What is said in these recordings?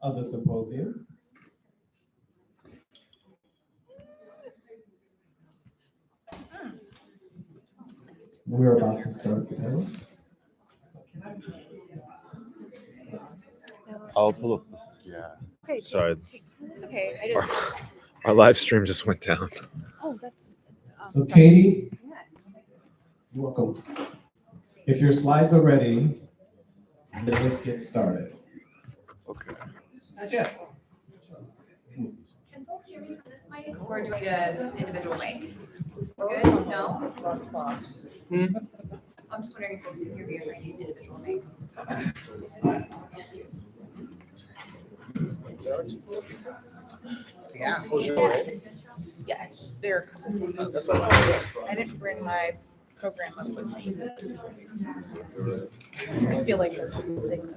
of the symposium. We're about to start the panel. I'll pull up this. Yeah. Okay. Sorry. It's okay. I just. Our live stream just went down. Oh, that's. So Katie, you're welcome. If your slides are ready, then let's get started. Okay. That's it. Can folks hear me from this mic, or do I need an individual mic? Good? No? I'm just wondering if folks can hear me or I need an individual mic. Yeah. Yes, they're. That's what I didn't bring my program up with me. I feel like that's a good thing.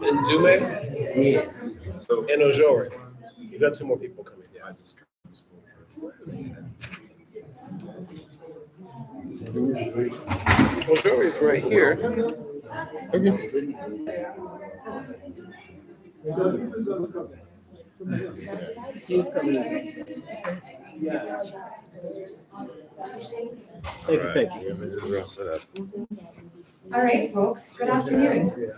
And Dume? Yeah. So, and Ojore. You got two more people coming. Yeah. Ojore is right here. He's coming in. Thank you. We're all set up. All right, folks, good afternoon.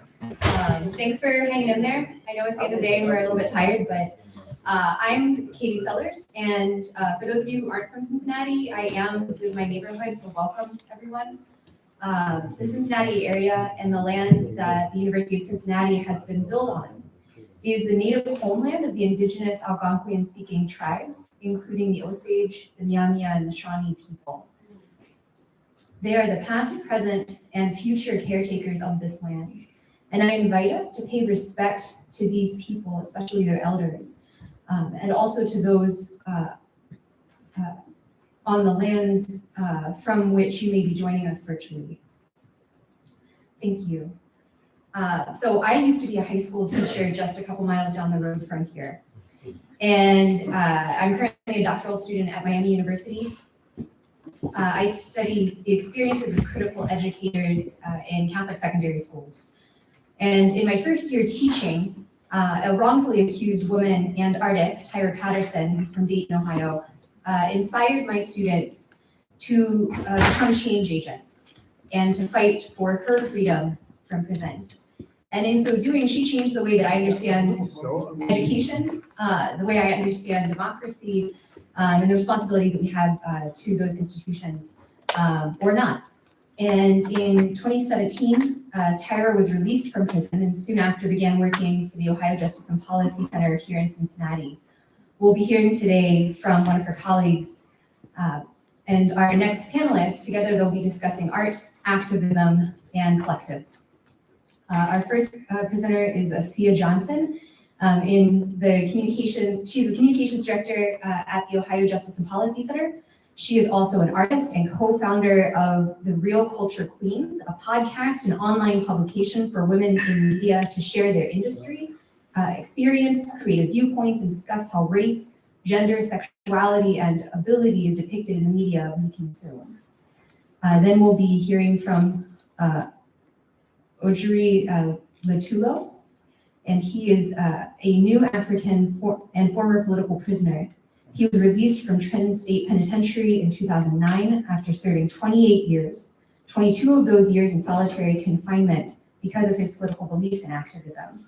Thanks for hanging in there. I know it's the end of the day and we're a little bit tired, but I'm Katie Sellers. And for those of you who aren't from Cincinnati, this is my neighborhood, so welcome everyone. The Cincinnati area and the land that the University of Cincinnati has been built on is the native homeland of the indigenous Algonquian-speaking tribes, including the Osage, the Miamia, and the Shawnee people. They are the past, present, and future caretakers of this land. And I invite us to pay respect to these people, especially their elders, and also to those on the lands from which you may be joining us virtually. Thank you. So I used to be a high school teacher just a couple miles down the road from here. And I'm currently a doctoral student at Miami University. I study the experiences of critical educators in Catholic secondary schools. And in my first year teaching, a wrongfully accused woman and artist, Tyra Patterson, who's from Dayton, Ohio, inspired my students to become change agents and to fight for her freedom from prison. And in so doing, she changed the way that I understand education, the way I understand democracy, and the responsibility that we have to those institutions, or not. And in 2017, Tyra was released from prison and soon after began working for the Ohio Justice and Policy Center here in Cincinnati. We'll be hearing today from one of her colleagues, and our next panelists. Together they'll be discussing art, activism, and collectives. Our first presenter is Sia Johnson. She's a communications director at the Ohio Justice and Policy Center. She is also an artist and co-founder of The Real Culture Queens, a podcast and online publication for women in media to share their industry, experience, creative viewpoints, and discuss how race, gender, sexuality, and ability is depicted in the media we consume. Then we'll be hearing from Ojiri Letulo, and he is a new African and former political prisoner. He was released from Trenton State Penitentiary in 2009 after serving 28 years, 22 of those years in solitary confinement because of his political beliefs and activism.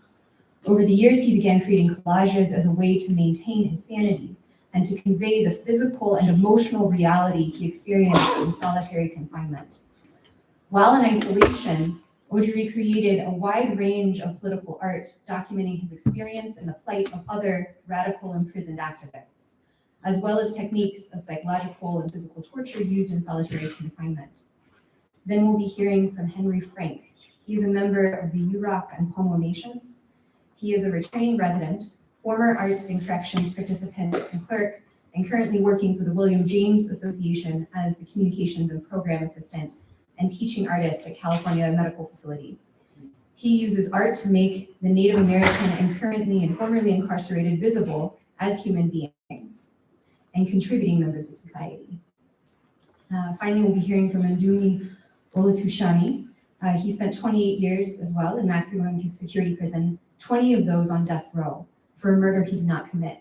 Over the years, he began creating collages as a way to maintain his sanity and to convey the physical and emotional reality he experienced in solitary confinement. While in isolation, Ojiri created a wide range of political art documenting his experience and the plight of other radical imprisoned activists, as well as techniques of psychological and physical torture used in solitary confinement. Then we'll be hearing from Henry Frank. He is a member of the Yurok and Pomo Nations. He is a returning resident, former arts and corrections participant and clerk, and currently working for the William James Association as the communications and program assistant and teaching artist at California Medical Facility. He uses art to make the Native American and currently and formerly incarcerated visible as human beings and contributing members of society. Finally, we'll be hearing from Ndumi Olutushani. He spent 28 years as well in maximum security prison, 20 of those on death row for a murder he did not commit.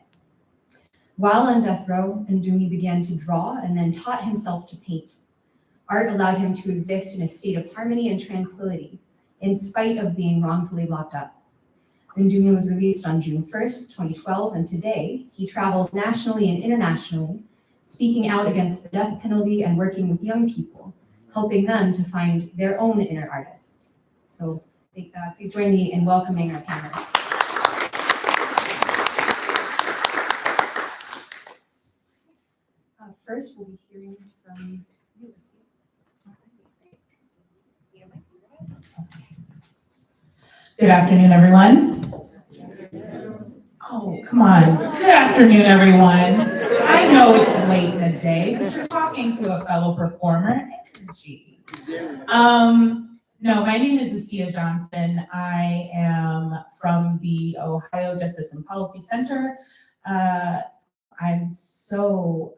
While on death row, Ndumi began to draw and then taught himself to paint. Art allowed him to exist in a state of harmony and tranquility, in spite of being wrongfully locked up. Ndumi was released on June 1st, 2012, and today he travels nationally and internationally, speaking out against the death penalty and working with young people, helping them to find their own inner artist. So please join me in welcoming our panelists. First, we'll be hearing from you, Lucy. Good afternoon, everyone. Oh, come on. Good afternoon, everyone. I know it's late in the day, but you're talking to a fellow performer. Energy. No, my name is Asia Johnson. I am from the Ohio Justice and Policy Center. I'm so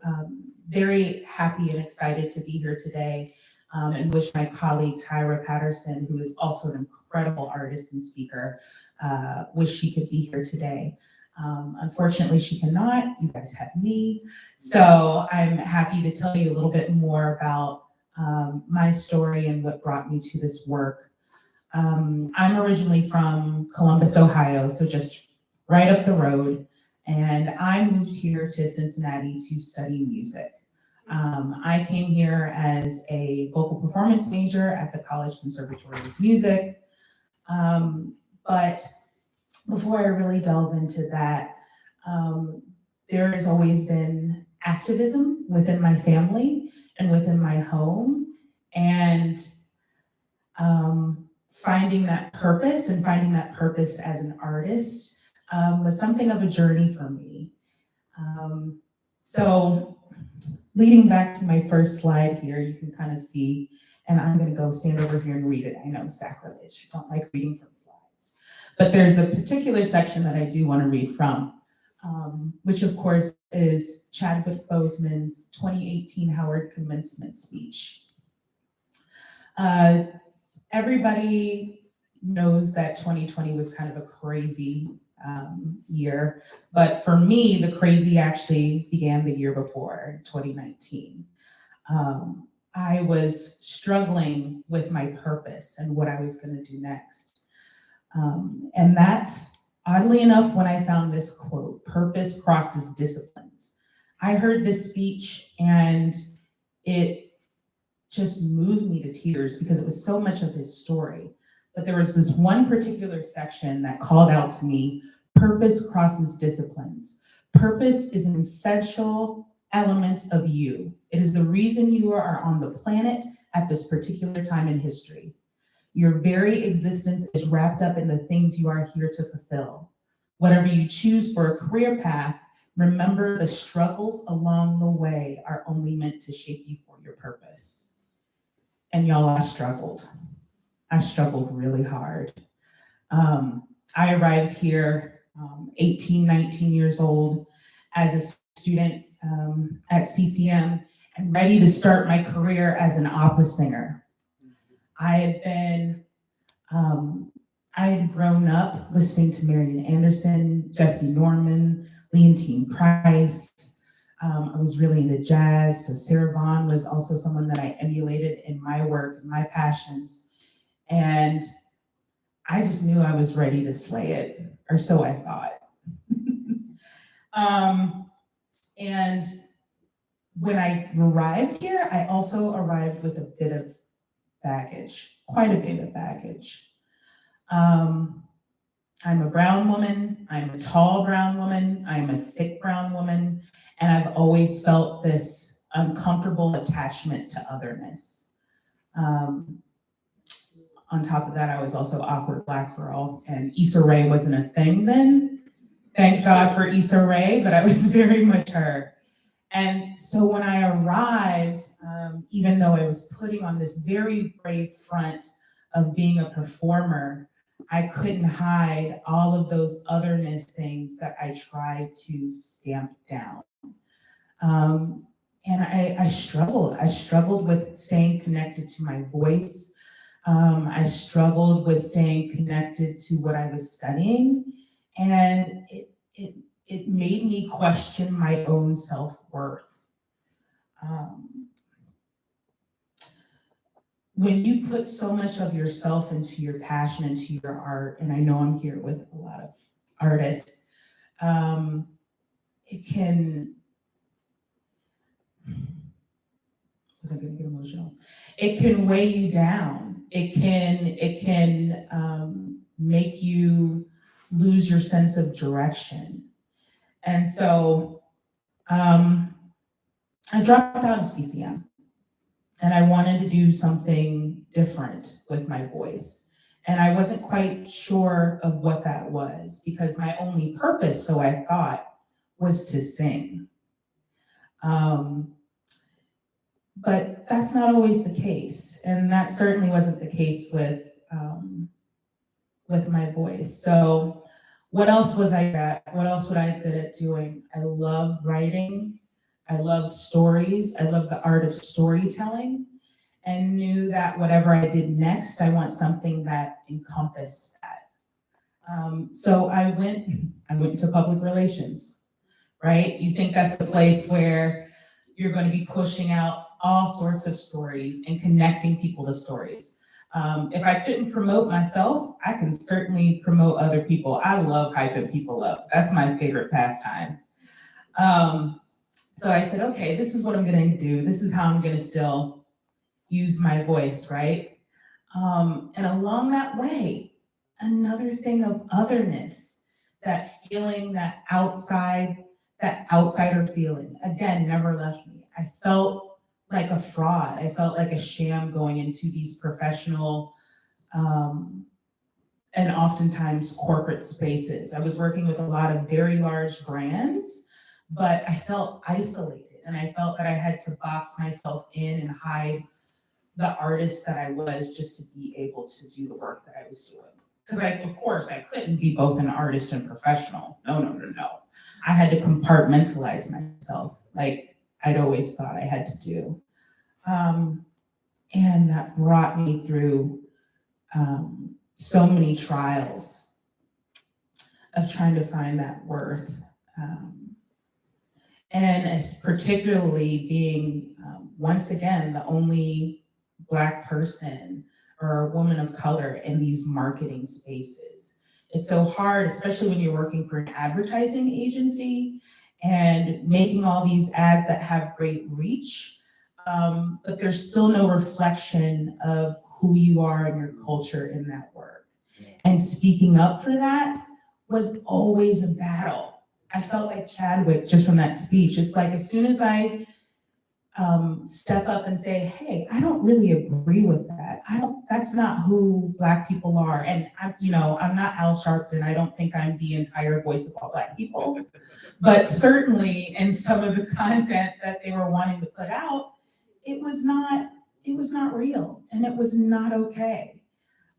very happy and excited to be here today and wish my colleague Tyra Patterson, who is also an incredible artist and speaker, wish she could be here today. Unfortunately, she cannot. You guys have me. So I'm happy to tell you a little bit more about my story and what brought me to this work. I'm originally from Columbus, Ohio, so just right up the road. And I moved here to Cincinnati to study music. I came here as a vocal performance major at the College Conservatory of Music. But before I really delve into that, there has always been activism within my family and within my home, and finding that purpose as an artist was something of a journey for me. So leading back to my first slide here, you can kind of see, and I'm going to go stand over here and read it. I know, sacrilege. I don't like reading from slides. But there's a particular section that I do want to read from, which of course is Chadwick Boseman's 2018 Howard commencement speech. Everybody knows that 2020 was kind of a crazy year, but for me, the crazy actually began the year before, 2019. I was struggling with my purpose and what I was going to do next. And that's, oddly enough, when I found this quote, "Purpose crosses disciplines." I heard this speech and it just moved me to tears because it was so much of his story. But there was this one particular section that called out to me, "Purpose crosses disciplines." Purpose is an essential element of you. It is the reason you are on the planet at this particular time in history. Your very existence is wrapped up in the things you are here to fulfill. Whatever you choose for a career path, remember the struggles along the way are only meant to shape you for your purpose. And y'all, I struggled. I struggled really hard. I arrived here 18, 19 years old as a student at CCM and ready to start my career as an opera singer. I had grown up listening to Marian Anderson, Jesse Norman, Leontine Price. I was really into jazz, so Sarah Vaughan was also someone that I emulated in my work and my passions. And I just knew I was ready to slay it, or so I thought. And when I arrived here, I also arrived with a bit of baggage, quite a bit of baggage. I'm a brown woman, I'm a tall brown woman, I'm a thick brown woman, and I've always felt this uncomfortable attachment to otherness. On top of that, I was also awkward Black girl, and Issa Rae wasn't a thing then. Thank God for Issa Rae, but I was very much her. And so when I arrived, even though I was putting on this very brave front of being a performer, I couldn't hide all of those otherness things that I tried to stamp down. and I struggled with staying connected to my voice. I struggled with staying connected to what I was studying, and it made me question my own self-worth. When you put so much of yourself into your passion, into your art, and I know I'm here with a lot of artists, it can, was I gonna get emotional? It can weigh you down. It can make you lose your sense of direction. And so I dropped out of CCM. And I wanted to do something different with my voice. And I wasn't quite sure of what that was, because my only purpose, so I thought, was to sing. But that's not always the case. And that certainly wasn't the case with my voice. So what else was I at? What else would I good at doing? I love writing. I love stories. I love the art of storytelling, and knew that whatever I did next, I want something that encompassed that. So I went into public relations, right? You think that's the place where you're going to be pushing out all sorts of stories and connecting people to stories. If I couldn't promote myself, I can certainly promote other people. I love hyping people up. That's my favorite pastime. So I said, okay, this is what I'm going to do. This is how I'm going to still use my voice, right? And along that way, another thing of otherness, that feeling, that outsider feeling, again, never left me. I felt like a fraud. I felt like a sham going into these professional and oftentimes corporate spaces. I was working with a lot of very large brands, but I felt isolated, and I felt that I had to box myself in and hide the artist that I was just to be able to do the work that I was doing. Because of course, I couldn't be both an artist and professional. No. I had to compartmentalize myself like I'd always thought I had to do. And that brought me through so many trials of trying to find that worth. And as particularly being, once again, the only Black person or a woman of color in these marketing spaces. It's so hard, especially when you're working for an advertising agency and making all these ads that have great reach, but there's still no reflection of who you are and your culture in that work. And speaking up for that was always a battle. I felt like Chadwick just from that speech. It's like as soon as I step up and say, hey, I don't really agree with that. That's not who Black people are. And I'm not Al Sharpton. I don't think I'm the entire voice of all Black people. But certainly in some of the content that they were wanting to put out, it was not real, and it was not okay.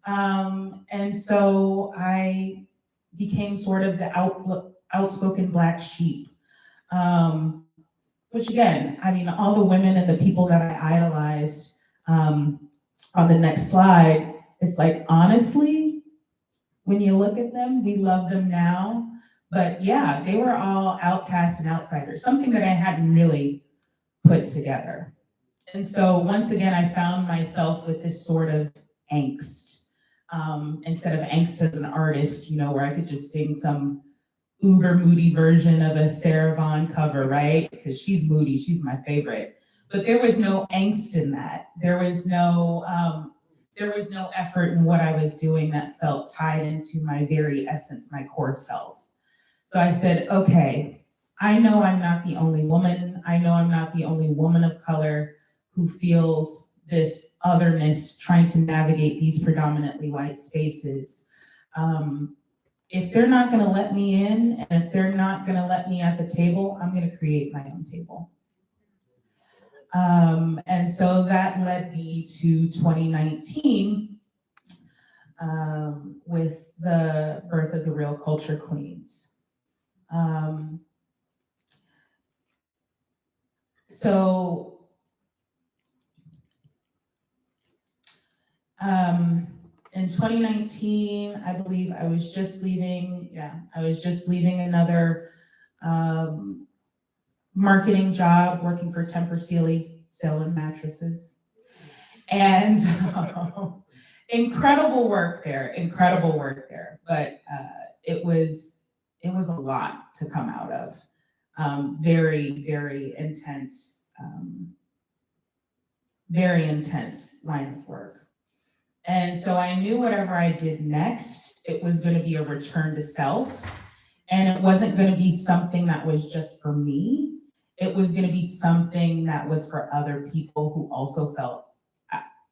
And so I became sort of the outspoken Black sheep. Which again, I mean, all the women and the people that I idolized, on the next slide, it's like, honestly, when you look at them, we love them now, but yeah, they were all outcasts and outsiders, something that I hadn't really put together. And so once again, I found myself with this sort of angst, instead of angst as an artist, where I could just sing some uber moody version of a Sarah Vaughan cover, right? Because she's moody, she's my favorite. But there was no angst in that. There was no effort in what I was doing that felt tied into my very essence, my core self. So I said, okay, I know I'm not the only woman. I know I'm not the only woman of color who feels this otherness trying to navigate these predominantly white spaces. If they're not going to let me in, and if they're not going to let me at the table, I'm going to create my own table. And so that led me to 2019 with the birth of the Real Culture Queens. So, in 2019, I believe I was just leaving another marketing job working for Tempur Sealy, selling mattresses. And incredible work there, but it was a lot to come out of. Very, very intense line of work. And so I knew whatever I did next, it was going to be a return to self. And it wasn't going to be something that was just for me. It was going to be something that was for other people who also felt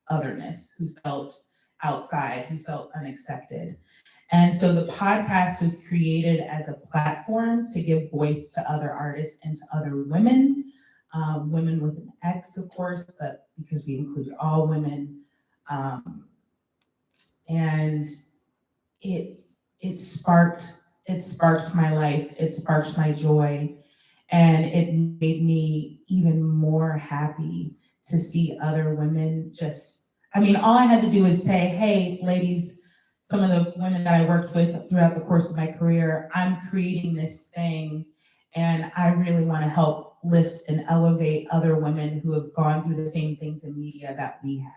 otherness, who felt outside, who felt unaccepted. And so the podcast was created as a platform to give voice to other artists and to other women, women with an X, of course, but because we include all women. And it sparked my life, it sparked my joy, and it made me even more happy to see other women all I had to do was say, hey, ladies, some of the women that I worked with throughout the course of my career, I'm creating this thing, and I really want to help lift and elevate other women who have gone through the same things in media that we have.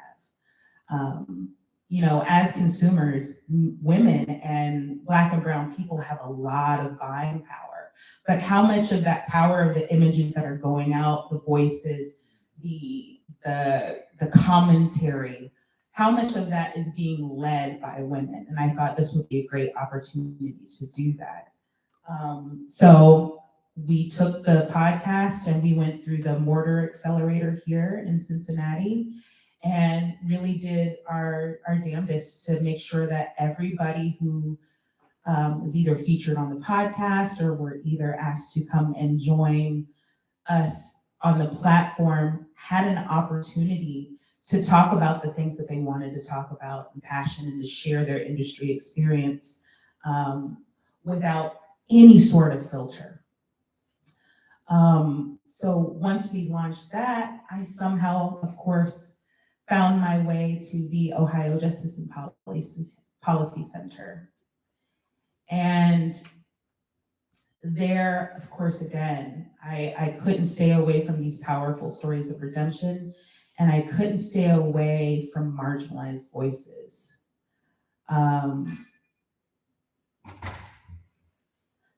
As consumers, women and Black and brown people have a lot of buying power, but how much of that power of the images that are going out, the voices, the commentary, how much of that is being led by women? And I thought this would be a great opportunity to do that. So we took the podcast and we went through the Mortar Accelerator here in Cincinnati and really did our damnedest to make sure that everybody who was either featured on the podcast or were either asked to come and join us on the platform had an opportunity to talk about the things that they wanted to talk about and passion and to share their industry experience without any sort of filter. So once we launched that, I somehow, of course, found my way to the Ohio Justice and Policy Center. And there, of course, again, I couldn't stay away from these powerful stories of redemption, and I couldn't stay away from marginalized voices.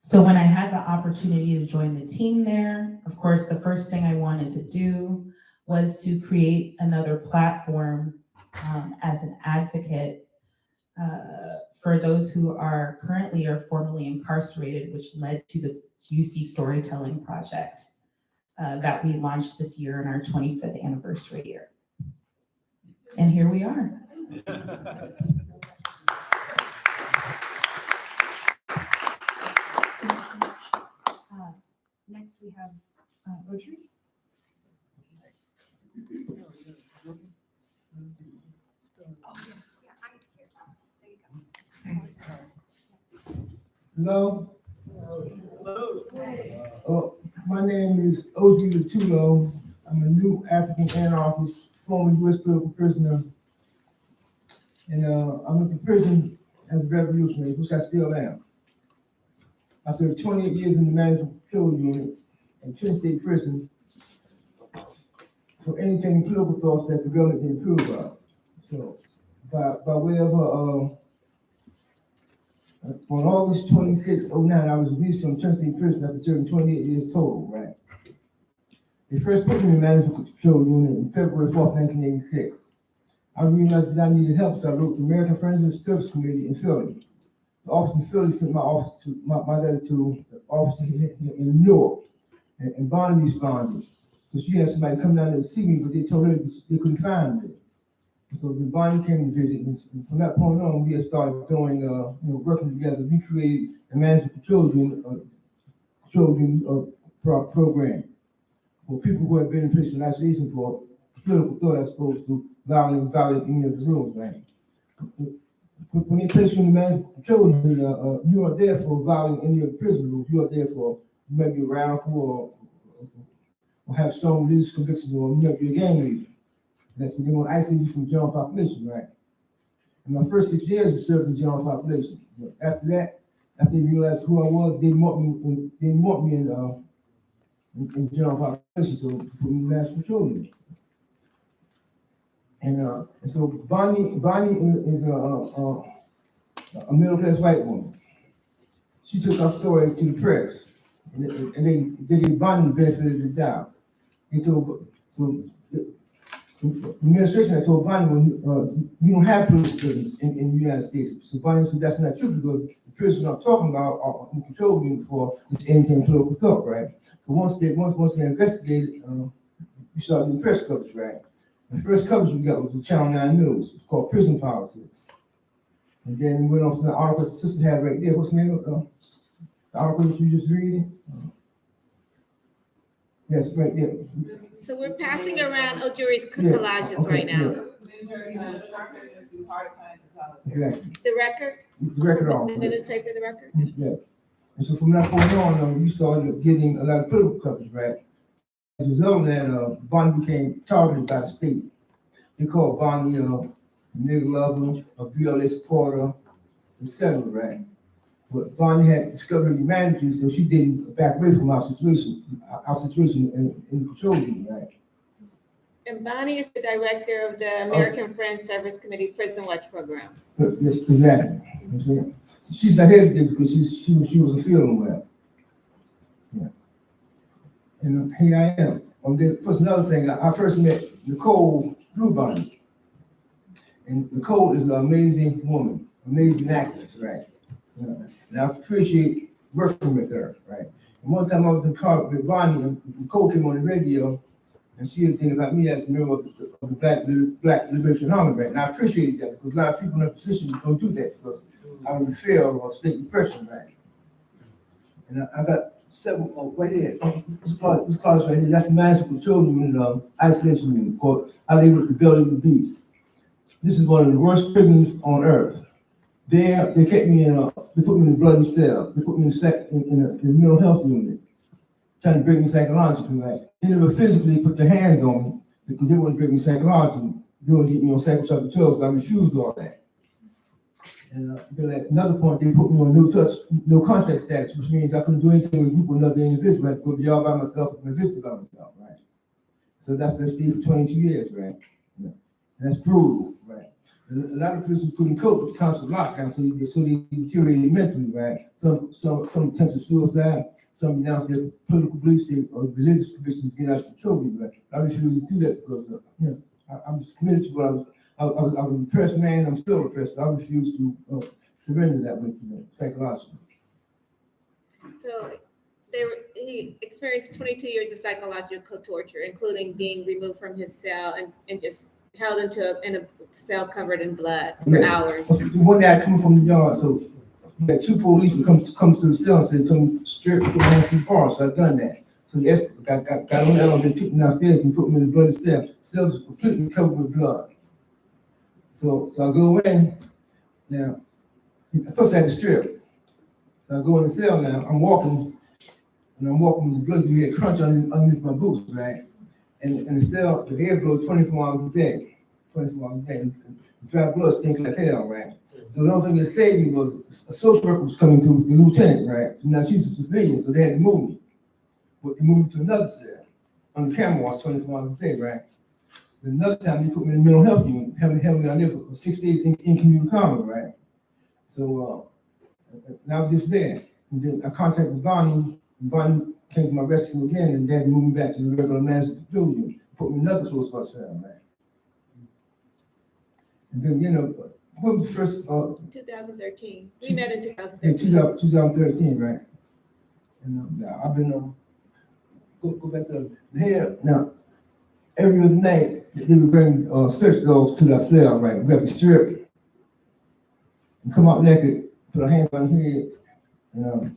So when I had the opportunity to join the team there, of course, the first thing I wanted to do was to create another platform as an advocate for those who are currently or formerly incarcerated, which led to the UC Storytelling Project that we launched this year in our 25th anniversary year. And here we are. Next we have Audrey. Hello. My name is O.G. Latulo. I'm a new African anarchist, former U.S. political prisoner. And I went to prison as a revolutionary, which I still am. I served 28 years in the Management Control Unit at Trent State Prison for entertaining political thoughts that the government didn't approve of. So, by way of on August 26, 2009, I was released from Trent State Prison after serving 28 years total, right? They first put me in the Management Control Unit in February 4th, 1986. I realized that I needed help, so I wrote the American Friendly Service Committee in Philly. The office in Philly sent my letter to the office in Newark, and Bonnie responded. So she had somebody come down there to see me, but they told her they couldn't find me. So then Bonnie came to visit, and from that point on, we had started doing, working together. We created a management control unit program for people who have been in prison isolation for political thought as opposed to violating any of the rules, right? When they place you in the management control unit, you aren't there for violating any of the prison rules. You are there for maybe a radical or have strong religious convictions or you might be a gang leader. That's what they want to isolate you from the general population, right? In my first 6 years, I served in the general population. But after that, after they realized who I was, they didn't want me in the general population, so they put me in mass patrolman. And so Bonnie is a middle class white woman. She took our story to the press, and they gave Bonnie the benefit of the doubt. They told the administration had told Bonnie, well, you don't have political prisons in the United States. So Bonnie said that's not true because the prisons I'm talking about are in control unit for anything political thought, right? So once they investigated, we started doing press coverage, right? The first coverage we got was the Channel 9 News. It's called Prison Politics. And then we went off to the article the sister had right there. What's the name of the article that you just reading? Yes, right there. So we're passing around Ojuri's collages right now. Exactly. The record, The record the article. newspaper, the record. Yeah. And so from that point on, you started getting a lot of political coverage, right? As a result of that, Bonnie became targeted by the state. They called Bonnie a nigger lover, a BLA supporter, etc., right? But Bonnie had discovered humanity, so she didn't back away from our situation in the control room, right? And Bonnie is the director of the American Friends Service Committee Prison Watch Program. Yes, exactly. You know what I'm saying? So she's not hesitant because she wasn't feeling well. Yeah. And here I am. Then plus another thing, I first met Nicole through Bonnie. And Nicole is an amazing woman, amazing actress, right? And I appreciate working with her, right? And one time I was in the car with Bonnie, and Nicole came on the radio, and she was thinking about me as a member of the Black Liberation Army, right? And I appreciated that because a lot of people in that position don't do that because I would fail or state depression, right? And I got several right there. This class right here, that's the National Children Unit, Isolation Unit called I Live with the Belly of the Beast. This is one of the worst prisons on earth. There, they kept me they put me in a bloody cell. They put me in a mental health unit, trying to break me psychologically, right? They never physically put their hands on me because they wouldn't break me psychologically. They wouldn't get me on psychotropic drugs, but I refused all that. And then at another point, they put me on no contact status, which means I couldn't do anything with a group with another individual. I had to go be all by myself and visit by myself, right? So that's been stayed for 22 years, right? Yeah. And that's brutal, right? A lot of prisoners couldn't cope with the constant lockdown, so they deteriorated mentally, right? Some attempted suicide, some renounced their political beliefs or religious convictions get out of control, right? I refuse to do that because I'm committed to what I was a depressed man. I'm still depressed. I refuse to surrender that way to them psychologically. So he experienced 22 years of psychological torture, including being removed from his cell and just held in a cell covered in blood for hours. So one day I come from the yard, so we had two police to come to the cell and said some strip put me on some bars, so I done that. So the got on the elevator, took me downstairs and put me in the bloody cell. The cell was completely covered with blood. So I go in, now, plus I had to strip. So I go in the cell now, I'm walking with the blood, you hear a crunch underneath my boots, right? And the cell, the air blows 24 hours a day. 24 hours a day. And dry blood stinks like hell, right? So the only thing that saved me was a social worker was coming to the lieutenant, right? So now she's a civilian, so they had to move me. But they moved me to another cell on the camera watch 24 hours a day, right? Another time they put me in the mental health unit, having me down there for 6 days in community comment, right? So and I was just there. And then I contacted Bonnie, and Bonnie came to my rescue again, and Dad moved me back to the regular management building, put me in another close by cell, right? And then, what was the first? 2013. We met in Yeah, 2013. 2013, right? And I've been, go back to here. Now, every other night, they would bring search dogs to the cell, right? We have to strip and come out naked, put our hands on our heads, and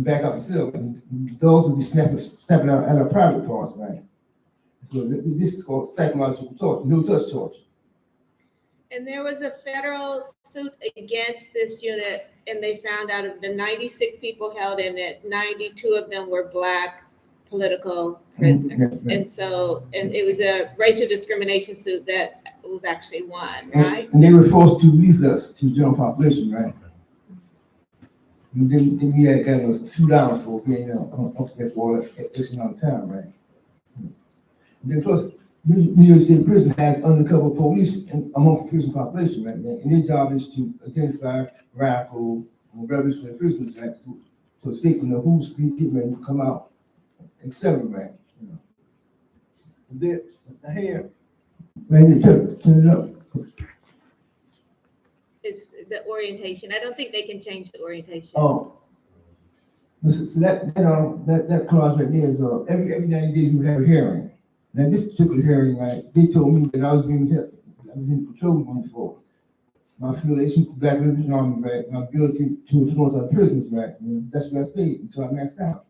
back up the cell. And the dogs would be snapping out at our private parts, right? So this is called psychological torture, no touch torture. And there was a federal suit against this unit, and they found out of the 96 people held in it, 92 of them were Black political prisoner. Yes, ma'am. And so, and it was a racial discrimination suit that was actually won, right? And they were forced to release us to the general population, right? And then we had got a few dollars for being up there for X amount of time, right? And then plus, New York City prison has undercover police amongst the prison population, right? And their job is to identify radical or revolutionary prisoners, right? So they can know who's getting ready to come out, etc., right? You know. And then here, right there, turn it up. It's the orientation. I don't think they can change the orientation. Oh. So that clause right there is every 90 days we have a hearing. Now this particular hearing, right, they told me that I was being held, I was in patrol room for my affiliation to Black Liberation Army, right, my ability to influence our prisons, right. And that's what I say until I maxed out.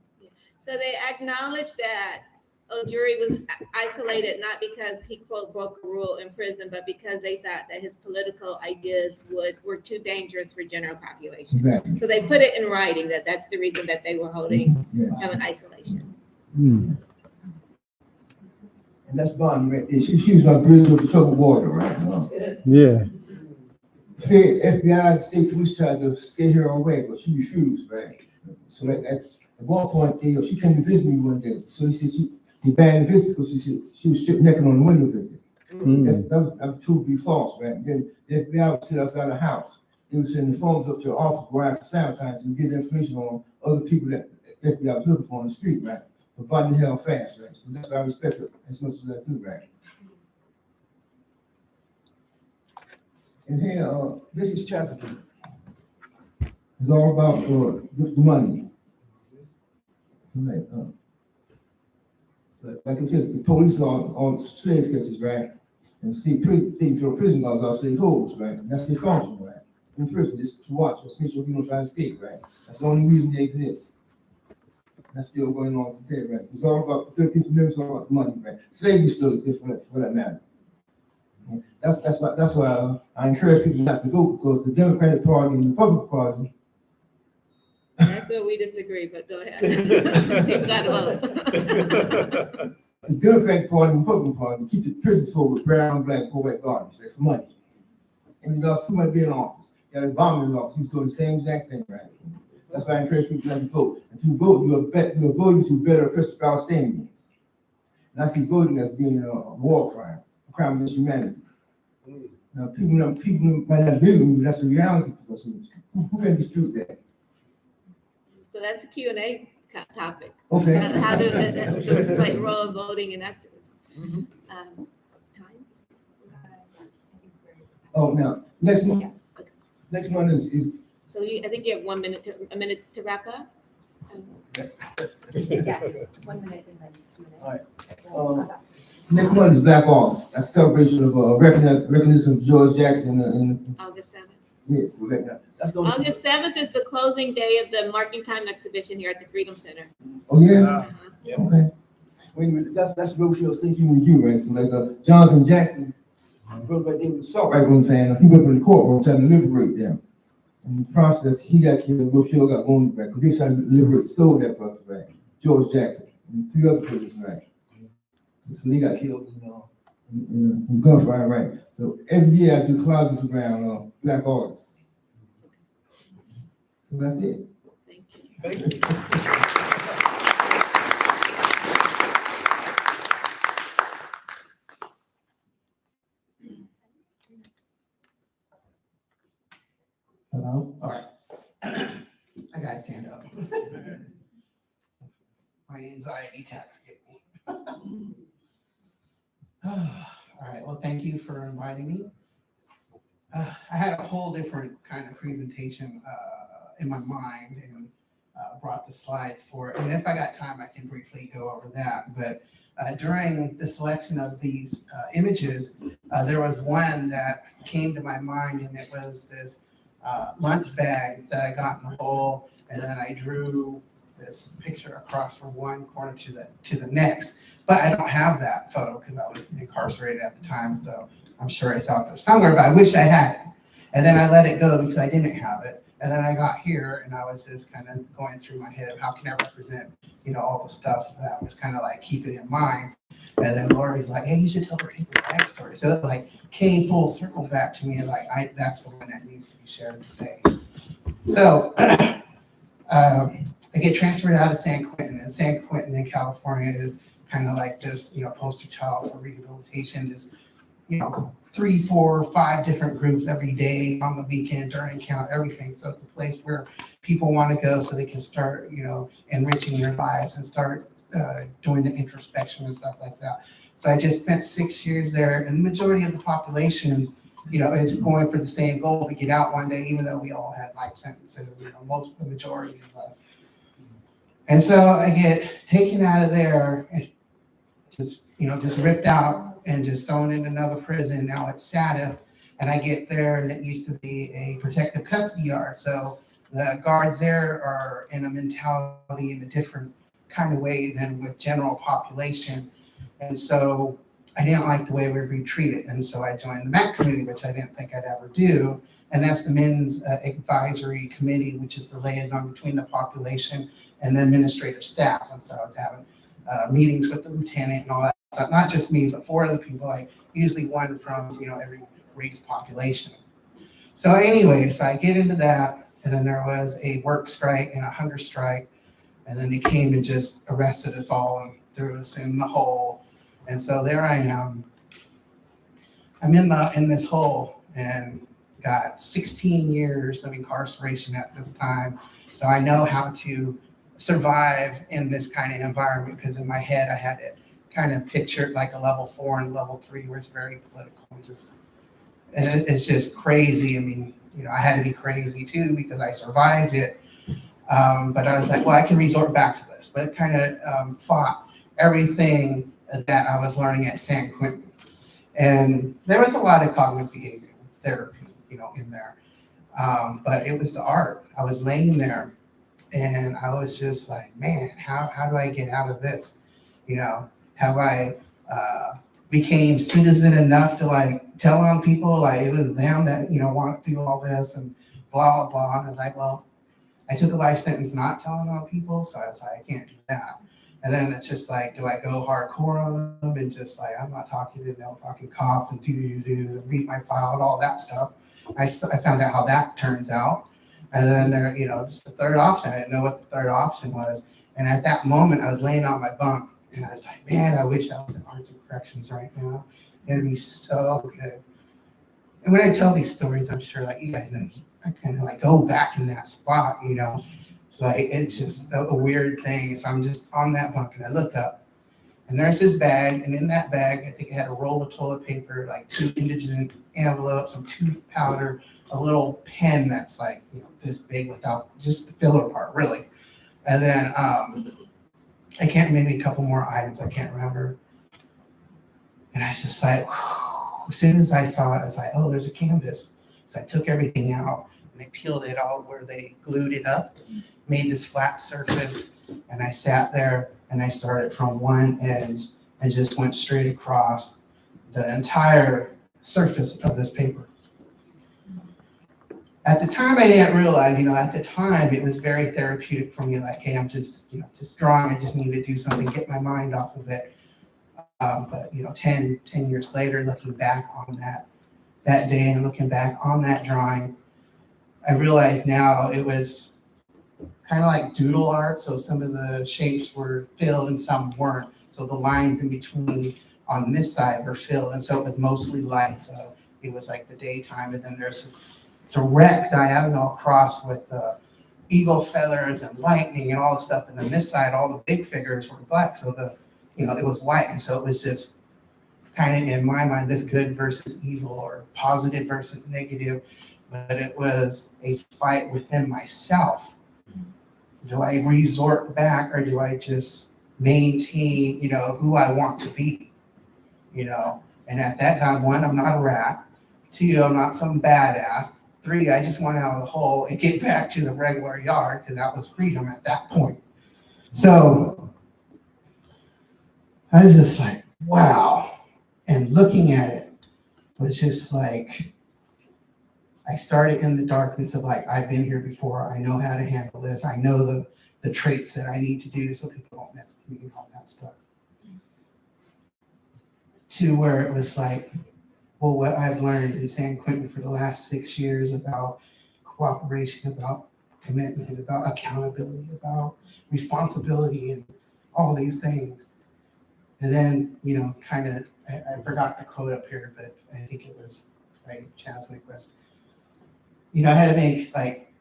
So they acknowledged that Ojuri was isolated not because he quote broke a rule in prison, but because they thought that his political ideas were too dangerous for general population. Exactly. So they put it in writing that that's the reason that they were holding him in isolation. And that's Bonnie right there. She was my bridge over troubled water, right? Yeah. FBI, state police tried to scare her away, but she refused, right? So at one point, she came to visit me one day. So he said he banned the visit because she said she was stripped naked on the window visit. That was proved to be false, right? And then the FBI would sit outside the house. They would send the phones up to the office where I sanitize and get information on other people that FBI was looking for on the street, right? But Bonnie held fast, right? So that's why I respect her as much as I do, right? And here, this is trafficking. It's all about the money. So like I said, the police are on slave cases, right? And state federal prison laws are slave holders, right? And that's their function, right? In prison, just to watch, just make sure you don't try to escape, right? That's the only reason they exist. That's still going on today, right? It's all about the 13th Amendment, it's all about the money, right? Slavery still exists for that matter. That's why I encourage people not to vote, because the Democratic Party and the Republican Party. That's where we disagree, but go ahead. People got to vote. The Democratic Party and the Republican Party keep the prisons full with brown, black, poor, white guards. That's money. And you got somebody being in office. You got Obama in office. He's doing the same exact thing, right? That's why I encourage people not to vote. If you vote, you're voting to better oppressive Palestinians. And I see voting as being a war crime, a crime against humanity. Now, people might not agree with me, but that's the reality. Because who can dispute that? So that's a Q&A topic. Okay. How do the like role of voting and activism? Time? Oh, now next one is So I think you have a minute to wrap up. Yeah, 1 minute and then Q&A. all right. Next one is Black August. That's a celebration of recognition of George Jackson and August 7th. yes, so that's the only. August 7th is the closing day of the Marking Time exhibition here at the Freedom Center. Oh yeah. Uh-huh. Okay. Wait a minute. That's Rochelle Safety Review, right? So like Jonathan Jackson, brother right there with the salt right on saying he went to the courtroom trying to liberate them. In the process, he got killed. Rochelle got wounded, right? Because they tried to liberate the soul of that brother, right? George Jackson and 3 other prisoners, right? So they got killed, in gunfire, right? So every year I do closets around Black August. So that's it. Thank you. Hello? All right. I gotta stand up. My anxiety attacks get me. All right, well, thank you for inviting me. I had a whole different kind of presentation in my mind and brought the slides for it. And if I got time, I can briefly go over that. But during the selection of these images, there was one that came to my mind, and it was this lunch bag that I got in the hole, and then I drew this picture across from one corner to the next. But I don't have that photo because I was incarcerated at the time, so I'm sure it's out there somewhere, but I wish I had it. And then I let it go because I didn't have it. And then I got here and I was just kind of going through my head, how can I represent, all the stuff that was kind of like keeping in mind. And then Lori's like, hey, you should tell the people the backstory. So it like came full circle back to me, and like that's the one that needs to be shared today. So I get transferred out of San Quentin, and San Quentin in California is kind of like this, poster child for rehabilitation. Just 3, 4, 5 different groups every day, on the weekend, during count, everything. So it's a place where people want to go so they can start, enriching their lives and start doing the introspection and stuff like that. So I just spent 6 years there, and the majority of the population, is going for the same goal, to get out one day, even though we all had life sentences, the majority of us. And so I get taken out of there, and just ripped out and just thrown in another prison. Now it's SADF, and I get there, and it used to be a protective custody yard. So the guards there are in a mentality in a different kind of way than with general population. And so I didn't like the way we were treated. And so I joined the MAC committee, which I didn't think I'd ever do. And that's the Men's Advisory Committee, which is the liaison between the population and the administrative staff. And so I was having meetings with the lieutenant and all that stuff. Not just me, but 4 other people, like usually one from, every race population. So anyway, so I get into that. And then there was a work strike and a hunger strike. And then they came and just arrested us all and threw us in the hole. And so there I am. I'm in this hole and got 16 years of incarceration at this time. So I know how to survive in this kind of environment, because in my head I had it kind of pictured like a level 4 and level 3, where it's very political and it's just crazy. I mean, I had to be crazy too, because I survived it. But I was like, well, I can resort back to this, but it kind of fought everything that I was learning at San Quentin. And there was a lot of cognitive behavioral therapy, in there. But it was the art. I was laying there and I was just like, man, how do I get out of this? Have I became citizen enough to like tell on people like it was them that, want to do all this and blah, blah, blah. And I was like, well, I took a life sentence not telling on people. So I was like, I can't do that. And then it's just like, do I go hardcore on them and just like, I'm not talking to no fucking cops and read my file and all that stuff. I found out how that turns out. And then there, just the third option. I didn't know what the third option was. And at that moment, I was laying on my bunk and I was like, man, I wish I was in Arts and Corrections right now. It'd be so good. And when I tell these stories, I'm sure like you guys know, I kind of like go back in that spot, It's like, it's just a weird thing. So I'm just on that bunk and I look up and there's this bag. And in that bag, I think it had a roll of toilet paper, like 2 indigent envelopes, some tooth powder, a little pen that's like, this big without just the filler part, really. And then I can't, maybe a couple more items, I can't remember. And I was just like, whew. As soon as I saw it, I was like, oh, there's a canvas. So I took everything out and I peeled it all where they glued it up, made this flat surface, and I sat there and I started from one edge and just went straight across the entire surface of this paper. At the time, I didn't realize, at the time it was very therapeutic for me. Like, hey, I'm just, just drawing. I just need to do something, get my mind off of it. But 10 years later, looking back on that day and looking back on that drawing, I realize now it was kind of like doodle art. So some of the shapes were filled and some weren't. So the lines in between on this side were filled. And so it was mostly light. So it was like the daytime. And then there's a direct diagonal cross with eagle feathers and lightning and all the stuff. And then this side, all the big figures were black. So it was white. And so it was just kind of in my mind, this good versus evil or positive versus negative. But it was a fight within myself. Do I resort back or do I just maintain, who I want to be? And at that time, 1, I'm not a rat. 2, I'm not some badass. 3, I just want out of the hole and get back to the regular yard because that was freedom at that point. So I was just like, wow. And looking at it was just like, I started in the darkness of like, I've been here before. I know how to handle this. I know the traits that I need to do so people don't mess with me and all that stuff. To where it was like, well, what I've learned in San Quentin for the last 6 years about cooperation, about commitment, about accountability, about responsibility, and all these things. And then, you know, kind of, I forgot the quote up here, but I think it was, right, Chaswick was, you know, I had to make like,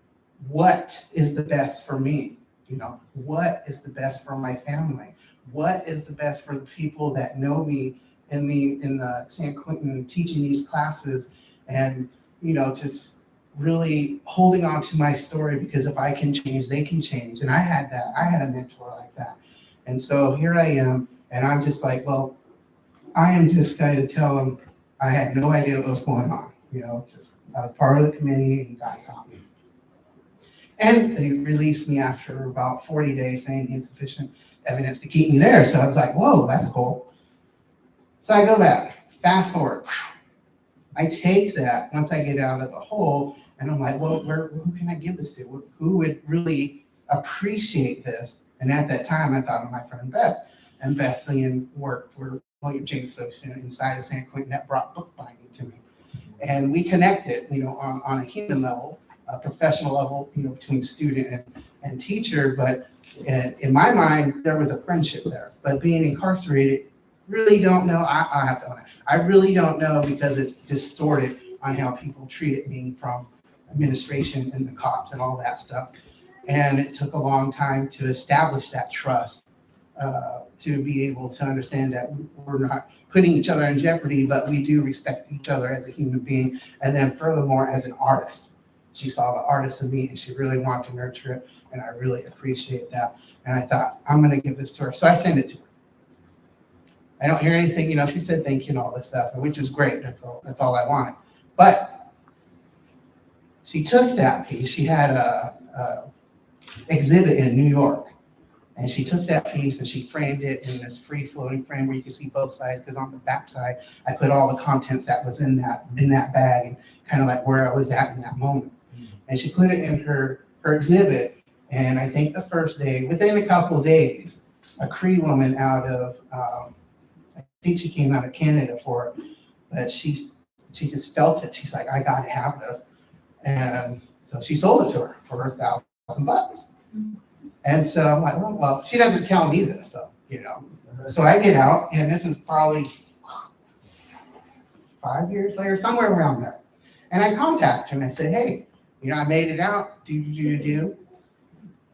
what is the best for me? You know, what is the best for my family? What is the best for the people that know me in the San Quentin teaching these classes, and, you know, just really holding on to my story, because if I can change, they can change. And I had that. I had a mentor like that. And so here I am, and I'm just like, well, I am just going to tell them I had no idea what was going on. You know, just I was part of the committee, and you guys helped me. And they released me after about 40 days, saying insufficient evidence to keep me there. So I was like, whoa, that's cool. So I go back, fast forward. I take that once I get out of the hole, and I'm like, well, who can I give this to? Who would really appreciate this? And at that time, I thought of my friend Beth. And Beth Leon worked for William James Association inside of San Quentin that brought bookbinding to me. And we connected, you know, on a human level, a professional level, you know, between student and teacher. But in my mind, there was a friendship there. But being incarcerated, really don't know. I have to own it. I really don't know, because it's distorted on how people treated me from administration and the cops and all that stuff. And it took a long time to establish that trust, to be able to understand that we're not putting each other in jeopardy, but we do respect each other as a human being. And then furthermore, as an artist, she saw the artist in me, and she really wanted to nurture it. And I really appreciate that. And I thought, I'm going to give this to her. So I sent it to her. I don't hear anything, you know, she said thank you and all this stuff, which is great. That's all I wanted. But she took that piece. She had a exhibit in New York, and she took that piece and she framed it in this free floating frame where you can see both sides, because on the back side, I put all the contents that was in that bag, and kind of like where I was at in that moment. And she put it in her exhibit. And I think the first day, within a couple of days, a Cree woman out of, I think she came out of Canada for it, but she just felt it. She's like, I gotta have this. And so she sold it to her for $1,000. And so I'm like, well, she doesn't tell me this though, you know. So I get out, and this is probably 5 years later, somewhere around there. And I contact her and I said, hey, you know, I made it out. Do.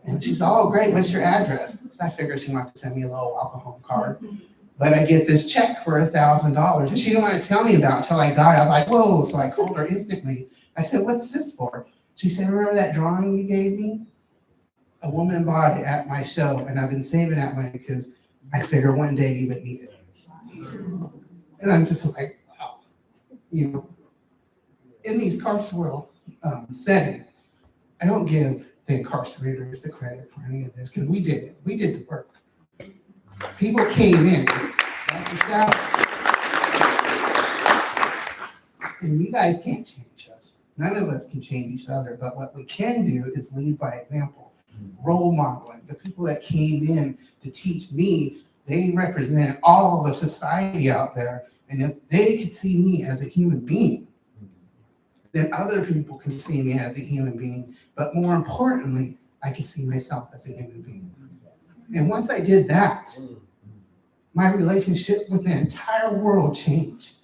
And she's all, oh, great, what's your address? So I figured she wanted to send me a little welcome home card. But I get this check for $1,000, and she didn't want to tell me about it until I got it. I'm like, whoa. So I called her instantly. I said, what's this for? She said, remember that drawing you gave me? A woman bought it at my show, and I've been saving that money because I figure one day you would need it. And I'm just like, wow. You know, in these carceral settings, I don't give the incarcerators the credit for any of this, because we did it. We did the work. People came in, that's the salary. And you guys can't change us. None of us can change each other, but what we can do is lead by example, role modeling. The people that came in to teach me, they represent all of society out there. And if they could see me as a human being, then other people can see me as a human being. But more importantly, I can see myself as a human being. And once I did that, my relationship with the entire world changed.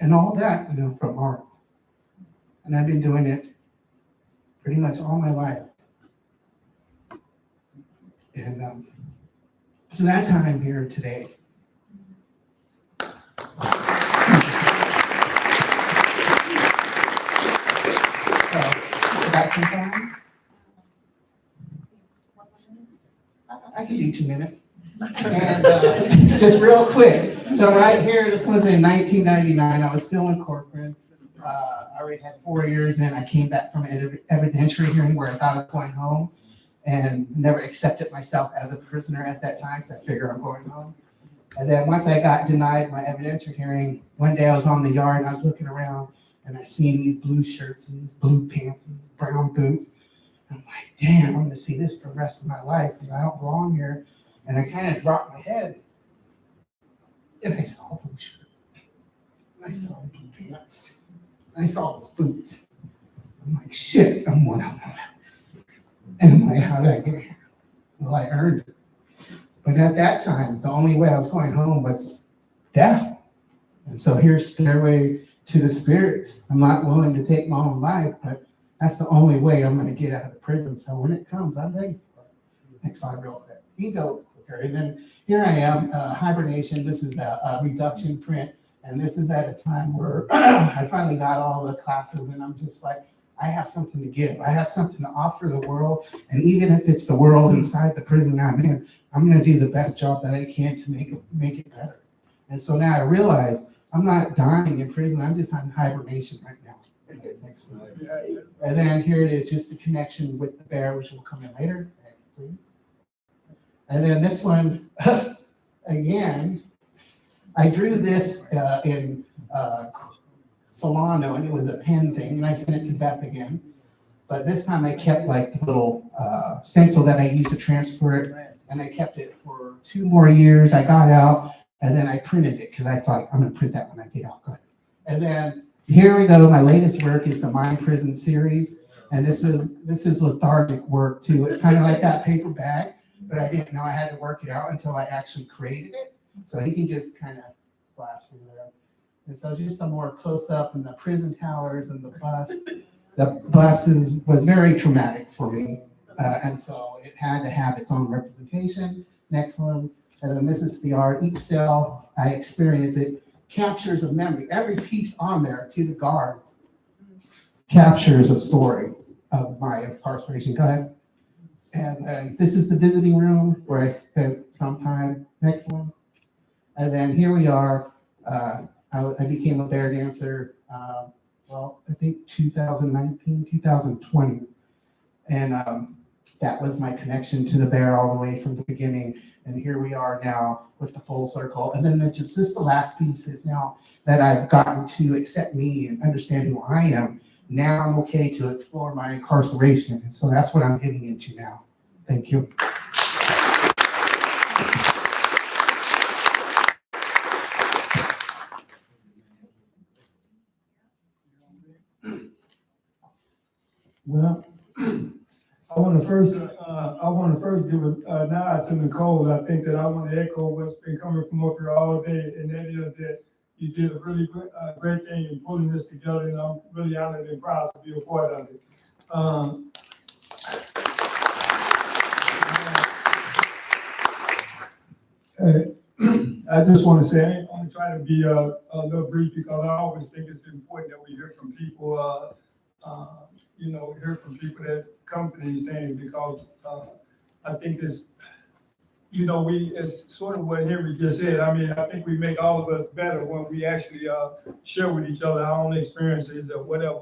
And all that, you know, from art. And I've been doing it pretty much all my life. And so that's how I'm here today. Got some time? I can do 2 minutes. And just real quick. So right here, this was in 1999. I was still in corporate. I already had 4 years in. I came back from an evidentiary hearing where I thought I was going home, and never accepted myself as a prisoner at that time, because I figured I'm going home. And then once I got denied my evidentiary hearing, one day I was on the yard and I was looking around, and I seen these blue shirts and these blue pants and these brown boots. I'm like, damn, I'm gonna see this for the rest of my life. And I don't belong here. And I kind of dropped my head, and I saw a blue shirt. And I saw the blue pants. And I saw those boots. I'm like, shit, I'm one of them. And I'm like, how did I get here? Well, I earned it. But at that time, the only way I was going home was death. And so here's Stairway to the Spirits. I'm not willing to take my own life, but that's the only way I'm going to get out of the prison. So when it comes, I'm ready for it. Next slide real quick. You go quicker. And then here I am, hibernation. This is a reduction print. And this is at a time where I finally got all the classes, and I'm just like, I have something to give. I have something to offer the world. And even if it's the world inside the prison I'm in, I'm going to do the best job that I can to make it better. And so now I realize I'm not dying in prison. I'm just on hibernation right now. Next one. And then here it is, just the connection with the bear, which will come in later. Next, please. And then this one, again, I drew this in Solano, and it was a pen thing, and I sent it to Beth again. But this time I kept like the little stencil that I used to transfer it, and I kept it for 2 more years. I got out, and then I printed it because I thought I'm going to print that when I get out. Good. And then here we go. My latest work is the Mind Prison series, and this is lethargic work too. It's kind of like that paper bag, but I didn't know I had to work it out until I actually created it. So you can just kind of flash through there. And so just some more close up in the prison towers and the bus. The bus was very traumatic for me. And so it had to have its own representation. Next one. And then this is the art. Each cell, I experienced it, captures a memory. Every piece on there to the guards captures a story of my incarceration. Go ahead. And this is the visiting room where I spent some time. Next one. And then here we are. I became a bear dancer, I think 2019, 2020. And that was my connection to the bear all the way from the beginning. And here we are now with the full circle. And then just the last piece is now that I've gotten to accept me and understand who I am. Now I'm okay to explore my incarceration. And so that's what I'm getting into now. Thank you. Well, I want to first give a nod to Nicole. I think that I want to echo what's been coming from up here all day, and that is that you did a really great thing in pulling this together, and I'm really honored and proud to be a part of it. I just want to say, I'm going to try to be a little brief because I always think it's important that we hear from people, hear from people that come to these things because I think it's, it's sort of what Henry just said. I mean, I think we make all of us better when we actually share with each other our own experiences or whatever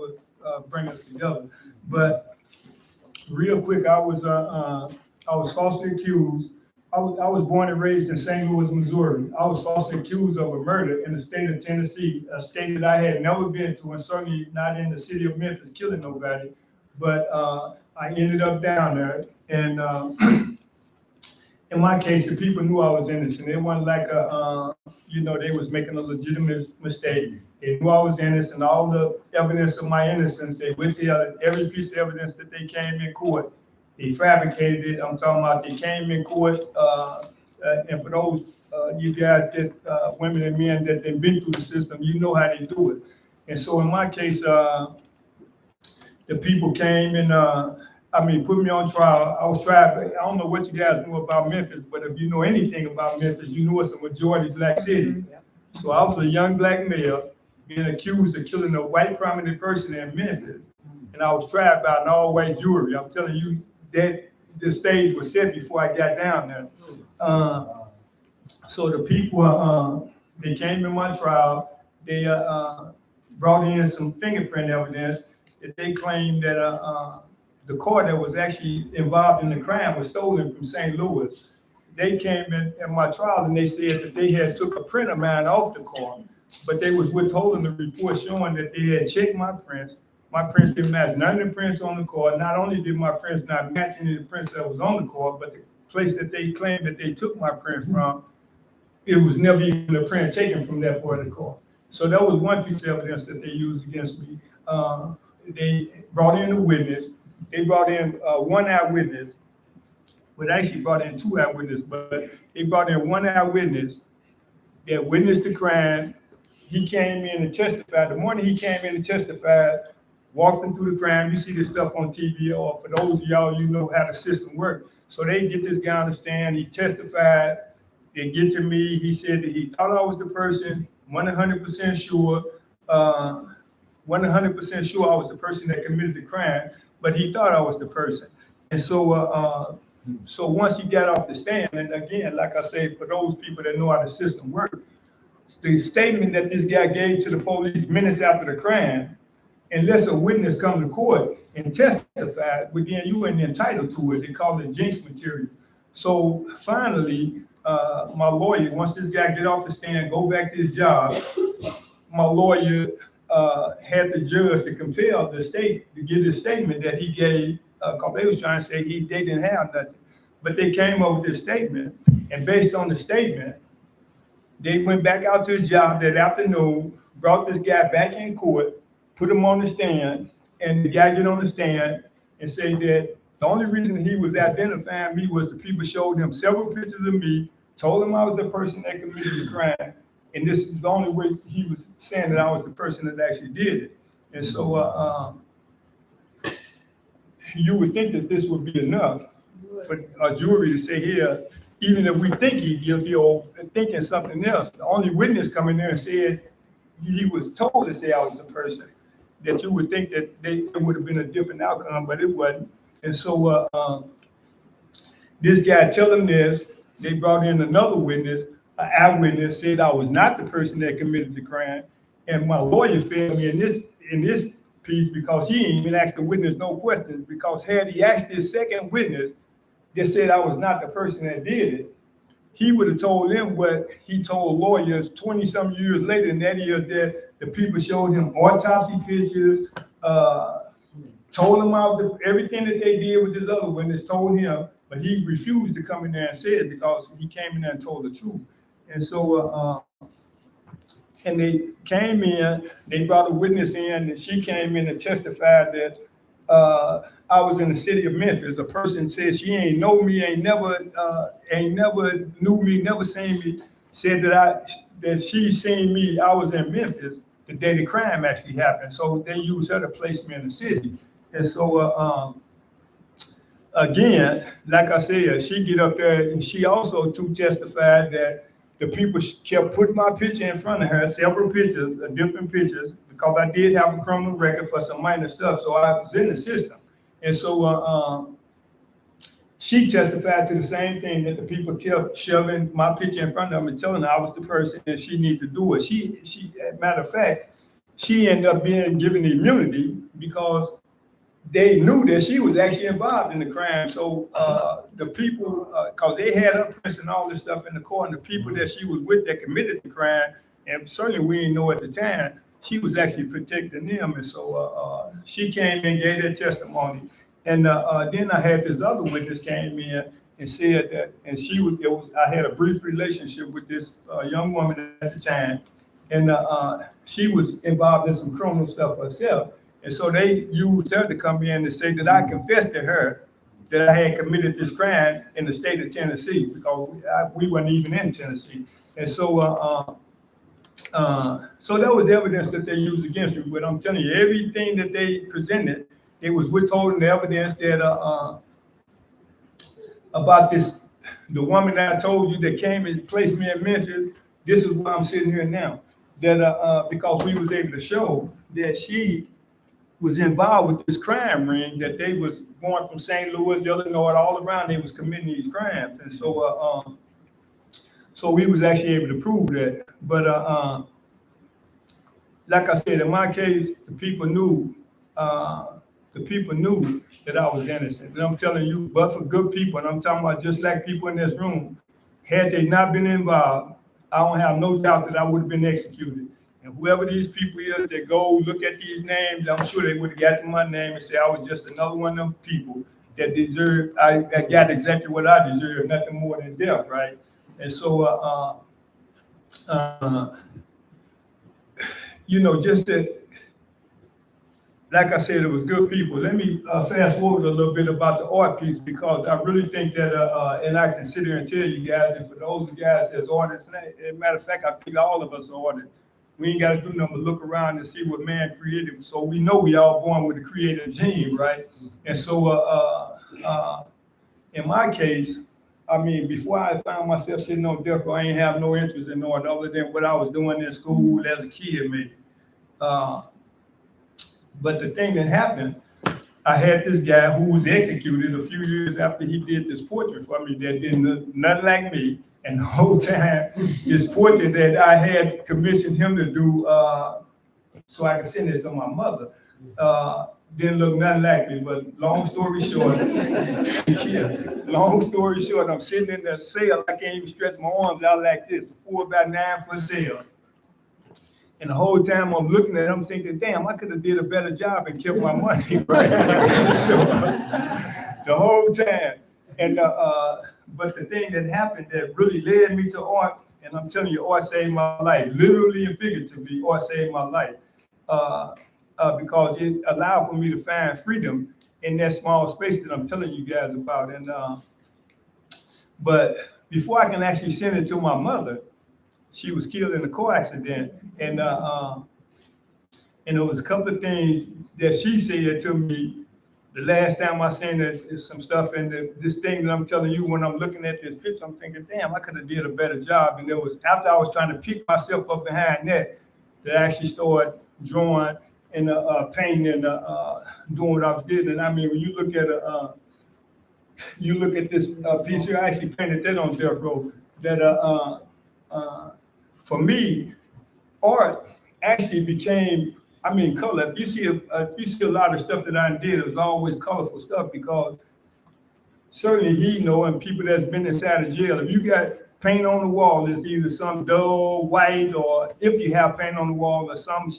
bring us together. But real quick, I was falsely accused. I was born and raised in St. Louis, Missouri. I was falsely accused of a murder in the state of Tennessee, a state that I had never been to, and certainly not in the city of Memphis, killing nobody. But I ended up down there, and in my case, the people knew I was innocent. It wasn't like they was making a legitimate mistake. They knew I was innocent. All the evidence of my innocence, they withheld every piece of evidence that they came in court. They fabricated it. I'm talking about they came in court, and for those you guys that women and men that they've been through the system, you know how they do it. And so in my case, the people came and put me on trial. I was tried. I don't know what you guys knew about Memphis, but if you know anything about Memphis, you know it's a majority black city. So I was a young black male being accused of killing a white prominent person in Memphis, and I was tried by an all-white jury. I'm telling you that the stage was set before I got down there. So the people, they came in my trial. They brought in some fingerprint evidence that they claimed that the car that was actually involved in the crime was stolen from St. Louis. They came in my trial and they said that they had took a print of mine off the car. but they was withholding the report showing that they had checked my prints. My prints didn't match none of the prints on the card. Not only did my prints not match any of the prints that was on the card, but the place that they claimed that they took my print from, it was never even a print taken from that part of the card. So that was one piece of evidence that they used against me. They brought in a witness. They brought in one eyewitness, but actually brought in two eyewitnesses, but they brought in one eyewitness that witnessed the crime. He came in and testified. The morning he came in and testified, walking through the crime, you see this stuff on TV, or for those of y'all, you know how the system works. So they get this guy on the stand, he testified, they get to me, he said that he thought I was the person, 100% sure, 100% sure I was the person that committed the crime, but he thought I was the person. And so, so once he got off the stand, and again, like I said, for those people that know how the system works, the statement that this guy gave to the police minutes after the crime, unless a witness come to court and testify, but then you ain't entitled to it. They call it jinx material. So finally, my lawyer, once this guy get off the stand, go back to his job, my lawyer had the judge to compel the state to give the statement that he gave, because they was trying to say they didn't have nothing. But they came up with this statement, and based on the statement, they went back out to his job that afternoon, brought this guy back in court, put him on the stand, and the guy get on the stand and say that the only reason he was identifying me was the people showed him several pictures of me, told him I was the person that committed the crime, and this is the only way he was saying that I was the person that actually did it. And so you would think that this would be enough for a jury to say here, even if we think he's guilty or thinking something else, the only witness coming there and said he was told to say I was the person, that you would think that it would have been a different outcome, but it wasn't. And so this guy tell them this, they brought in another witness, an eyewitness, said I was not the person that committed the crime. And my lawyer failed me in this piece because he didn't even ask the witness no questions, because had he asked this second witness that said I was not the person that did it, he would have told them what he told lawyers 20-some years later, and that is that the people showed him autopsy pictures, told him everything that they did with this other witness, told him, but he refused to come in there and say it because he came in there and told the truth. And so, and they came in, they brought a witness in, and she came in and testified that I was in the city of Memphis. A person said she ain't know me, ain't never knew me, never seen me, said that she seen me, I was in Memphis the day the crime actually happened. So they used her to place me in the city. And so, again, like I said, she get up there and she also too testified that the people kept putting my picture in front of her, several pictures, different pictures, because I did have a criminal record for some minor stuff, so I was in the system. And so she testified to the same thing, that the people kept shoving my picture in front of them and telling her I was the person and she needed to do it. She, matter of fact, she ended up being given immunity because they knew that she was actually involved in the crime. So the people, because they had her prints and all this stuff in the court, and the people that she was with that committed the crime, and certainly we didn't know at the time, she was actually protecting them. And so she came and gave that testimony. And then I had this other witness came in and said that, and I had a brief relationship with this young woman at the time, and she was involved in some criminal stuff herself. And so they used her to come in and say that I confessed to her that I had committed this crime in the state of Tennessee, because we weren't even in Tennessee. And so, so that was the evidence that they used against me. But I'm telling you, everything that they presented, it was withholding the evidence that about this, the woman that I told you that came and placed me in Memphis. This is why I'm sitting here now. That because we was able to show that she was involved with this crime ring, that they was going from St. Louis, Illinois, all around, they was committing these crimes. And so, so we was actually able to prove that. But like I said, in my case, the people knew that I was innocent. And I'm telling you, but for good people, and I'm talking about just like people in this room, had they not been involved, I don't have no doubt that I would have been executed. And whoever these people is that go look at these names, I'm sure they would have got to my name and say I was just another one of them people that deserved, I got exactly what I deserve, nothing more than death, right? And so, you know, just that, like I said, it was good people. Let me fast forward a little bit about the art piece, because I really think that, and I can sit here and tell you guys, and for those of you guys that's artists, as a matter of fact, I think all of us are artists. We ain't got to do nothing but look around and see what man created. So we know we all born with a creative gene, right? And so, in my case, I mean, before I found myself sitting on death row, I ain't have no interest in art other than what I was doing in school as a kid, maybe. But the thing that happened, I had this guy who was executed a few years after he did this portrait for me that did nothing like me. And the whole time, this portrait that I had commissioned him to do, so I could send it to my mother, didn't look nothing like me. But long story short, I'm sitting in the cell. I can't even stretch my arms out like this, a 4x9 foot cell. And the whole time I'm looking at it, I'm thinking, damn, I could have did a better job and kept my money, right? So, the whole time. And but the thing that happened that really led me to art, and I'm telling you, art saved my life, literally and figuratively, art saved my life, because it allowed for me to find freedom in that small space that I'm telling you guys about. And but before I can actually send it to my mother, she was killed in a car accident, and there was a couple of things that she said to me. The last time I seen some stuff, and this thing that I'm telling you, when I'm looking at this picture, I'm thinking, damn, I could have did a better job. And it was after I was trying to pick myself up behind that I actually started drawing and painting and doing what I was doing. And I mean, when you look at this piece here, I actually painted that on death row. That for me, art actually became, I mean, color. If you see a lot of stuff that I did, it was always colorful stuff, because certainly he know, and people that's been inside of jail, if you got paint on the wall, it's either some dull white, or if you have paint on the wall, or some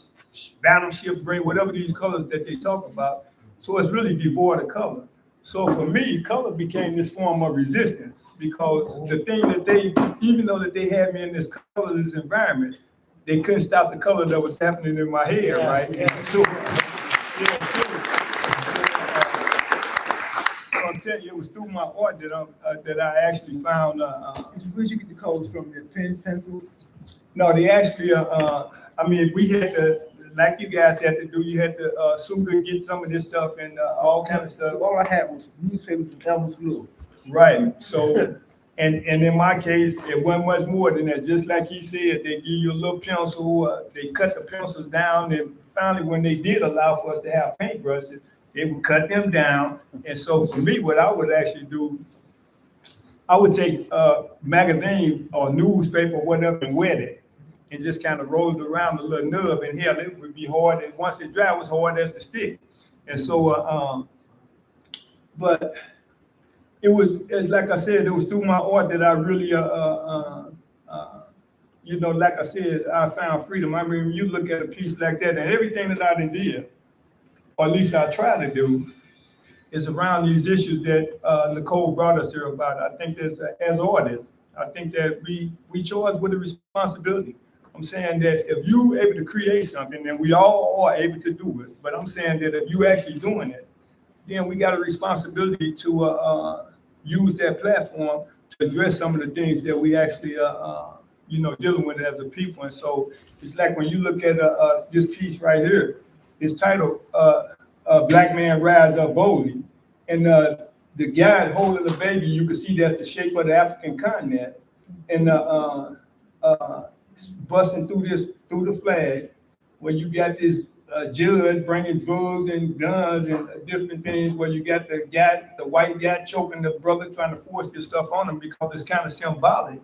battleship gray, whatever these colors that they talk about. So it's really devoid of color. So for me, color became this form of resistance, because the thing that they, even though that they had me in this colorless environment, they couldn't stop the color that was happening in my head, right? And so, I'm telling you, it was through my art that I actually found. Where'd you get the colors from? The pen, pencils? No, they actually, I mean, we had to, like you guys had to do, you had to sue to get some of this stuff and all kind of stuff. So all I had was newspapers and Elmer's glue. Right. So, and in my case, it wasn't much more than that. Just like he said, they give you a little pencil, they cut the pencils down, and finally, when they did allow for us to have paintbrushes, they would cut them down. And so for me, what I would actually do, I would take a magazine or newspaper or whatever and wet it, and just kind of roll it around a little nub, and hell, it would be hard. And once it dry, it was hard as the stick. And so, but it was, like I said, it was through my art that I really, you know, like I said, I found freedom. I mean, when you look at a piece like that, and everything that I did, or at least I try to do, is around these issues that Nicole brought us here about. I think that as artists, I think that we charged with a responsibility. I'm saying that if you're able to create something, and we all are able to do it, but I'm saying that if you actually doing it, then we got a responsibility to use that platform to address some of the things that we actually, you know, dealing with as a people. And so it's like when you look at this piece right here, it's titled Black Man Rise Up Boldly. And the guy holding the baby, you can see that's the shape of the African continent. And busting through the flag, where you got this judge bringing drugs and guns and different things, where you got the white guy choking the brother, trying to force this stuff on him, because it's kind of symbolic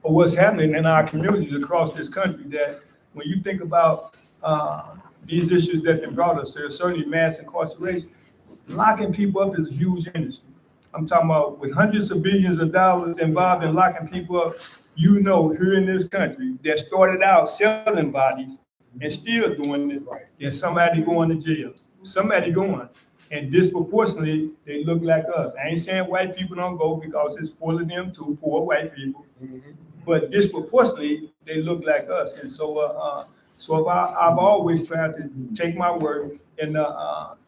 of what's happening in our communities across this country. That when you think about these issues that have brought us there, certainly mass incarceration, locking people up is a huge industry. I'm talking about with hundreds of billions of dollars involved in locking people up. You know, here in this country, that started out selling bodies, and still doing it, then somebody going to jail. Somebody going. And disproportionately, they look like us. I ain't saying white people don't go because it's full of them too, poor white people. But disproportionately, they look like us. And so, I've always tried to take my work and,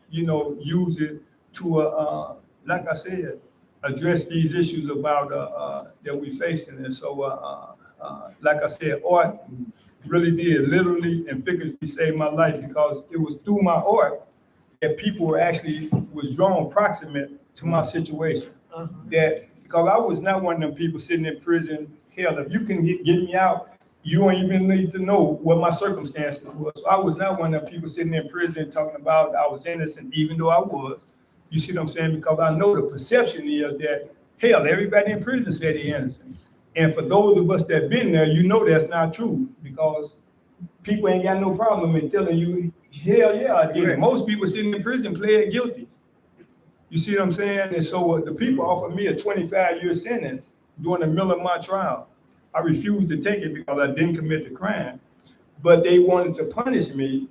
use it to, like I said, address these issues about that we facing. And so, like I said, art really did literally and figuratively save my life because it was through my art that people was drawn proximate to my situation. That because I was not one of them people sitting in prison. Hell, if you can get me out, you don't even need to know what my circumstances was. So I was not one of them people sitting in prison talking about I was innocent, even though I was. You see what I'm saying? Because I know the perception is that, hell, everybody in prison said they're innocent. And for those of us that been there, you know that's not true because people ain't got no problem in telling you, hell yeah, I did. Most people sitting in prison pled guilty. You see what I'm saying? And so the people offered me a 25-year sentence during the middle of my trial. I refused to take it because I didn't commit the crime. But they wanted to punish me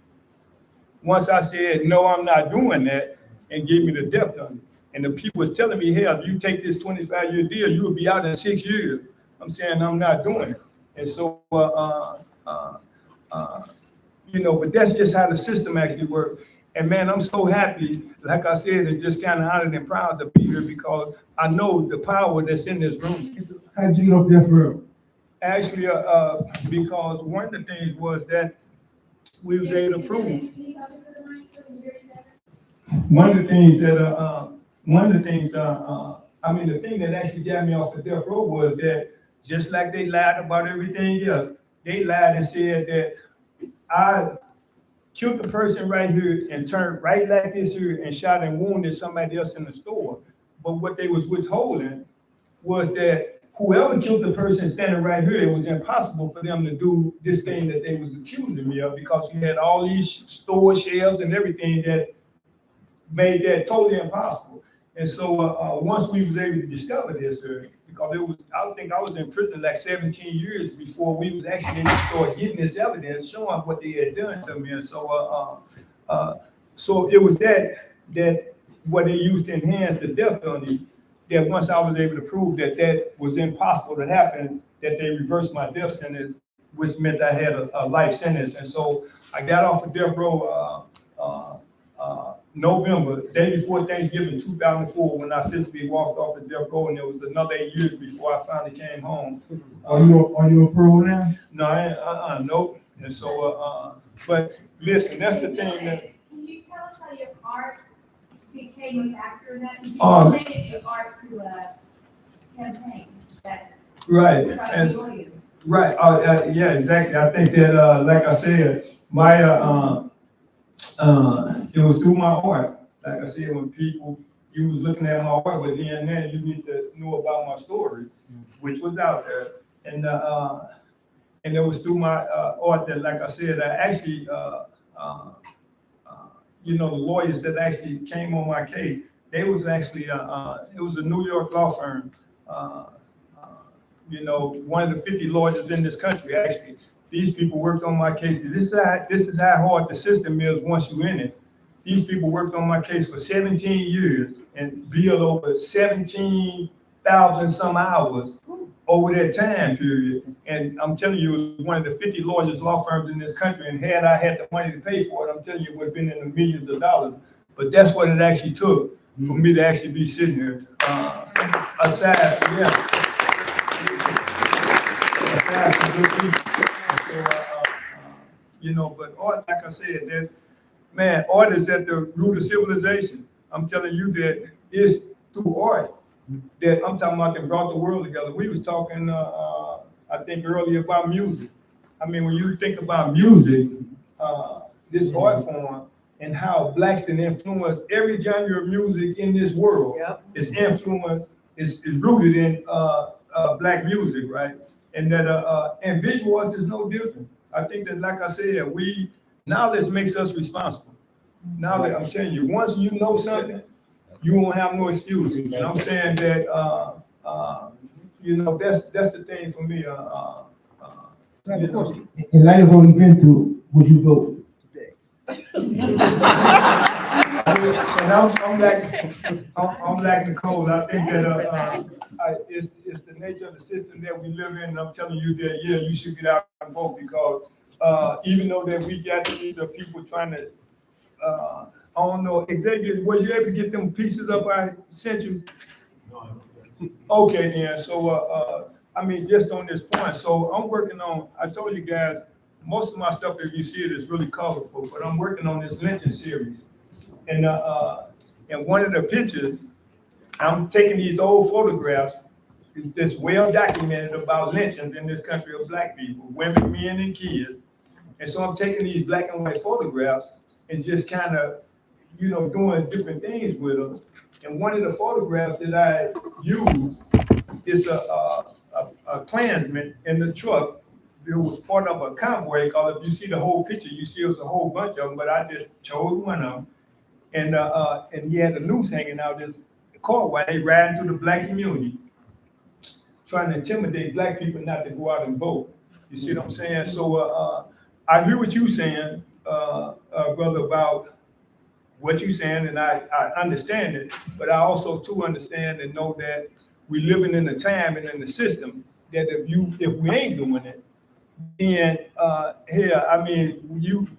once I said, no, I'm not doing that, and gave me the death penalty. And the people was telling me, hell, if you take this 25-year deal, you will be out in 6 years. I'm saying I'm not doing it. And so, but that's just how the system actually works. And man, I'm so happy, like I said, and just kind of honored and proud to be here because I know the power that's in this room. How'd you get up there for real? Actually, because one of the things was that we was able to prove. One of the things that, the thing that actually got me off the death row was that just like they lied about everything else, they lied and said that I killed the person right here and turned right like this here and shot and wounded somebody else in the store. But what they was withholding was that whoever killed the person standing right here, it was impossible for them to do this thing that they was accusing me of because you had all these store shelves and everything that made that totally impossible. And so once we was able to discover this, because I think I was in prison like 17 years before we was actually able to start getting this evidence showing what they had done to me. And so, so it was that what they used to enhance the death penalty, that once I was able to prove that was impossible to happen, that they reversed my death sentence, which meant I had a life sentence. And so I got off of death row November, day before Thanksgiving 2004, when I physically walked off the death row, and it was another 8 years before I finally came home. Are you on parole now? No, nope. And so, but listen, that's the thing that. Can you tell us how your art became after that? You related your art to a campaign that. Right. Right. Yeah, exactly. I think that, like I said, my it was through my art. Like I said, when you was looking at my art, but then you need to know about my story, which was out there. And it was through my art that, like I said, I actually, the lawyers that actually came on my case, they was actually, it was a New York law firm. One of the 50 lawyers in this country, actually. These people worked on my case. This is how hard the system is once you're in it. These people worked on my case for 17 years and billed over 17,000 some hours over that time period. And I'm telling you, it was one of the 50 largest law firms in this country. And had I had the money to pay for it, I'm telling you, it would have been in the millions of dollars. But that's what it actually took for me to actually be sitting here. Aside from good people. But art, like I said, art is at the root of civilization. I'm telling you that it's through art that I'm talking about that brought the world together. We was talking, I think earlier about music. I mean, when you think about music, this art form and how blacks can influence every genre of music in this world is influenced, is rooted in black music, right? And that and visual arts is no different. I think that, like I said, knowledge makes us responsible. Knowledge, I'm telling you, once you know something, you won't have no excuse. And I'm saying that, that's the thing for me. In light of what we've been through, would you vote? And I'm like Nicole, I think that, it's the nature of the system that we live in, and I'm telling you that, yeah, you should get out and vote, because, even though that we got these people trying to, I don't know, Xavier, was you able to get them pieces up I sent you? Okay, then, so, I mean, just on this point, so I'm working on, I told you guys, most of my stuff, if you see it, is really colorful, but I'm working on this lynching series. And one of the pictures, I'm taking these old photographs that's well documented about lynchings in this country of black people, women, men, and kids. And so I'm taking these black and white photographs and just kind of, doing different things with them. And one of the photographs that I used is a Klansman in the truck. It was part of a convoy, because if you see the whole picture, you see it was a whole bunch of them, but I just chose one of them. And he had the noose hanging out this car while they riding through the black community, trying to intimidate black people not to go out and vote. You see what I'm saying? So I hear what you're saying, brother, about what you're saying, and I understand it, but I also too understand and know that we living in a time and in the system that if we ain't doing it, then here, I mean,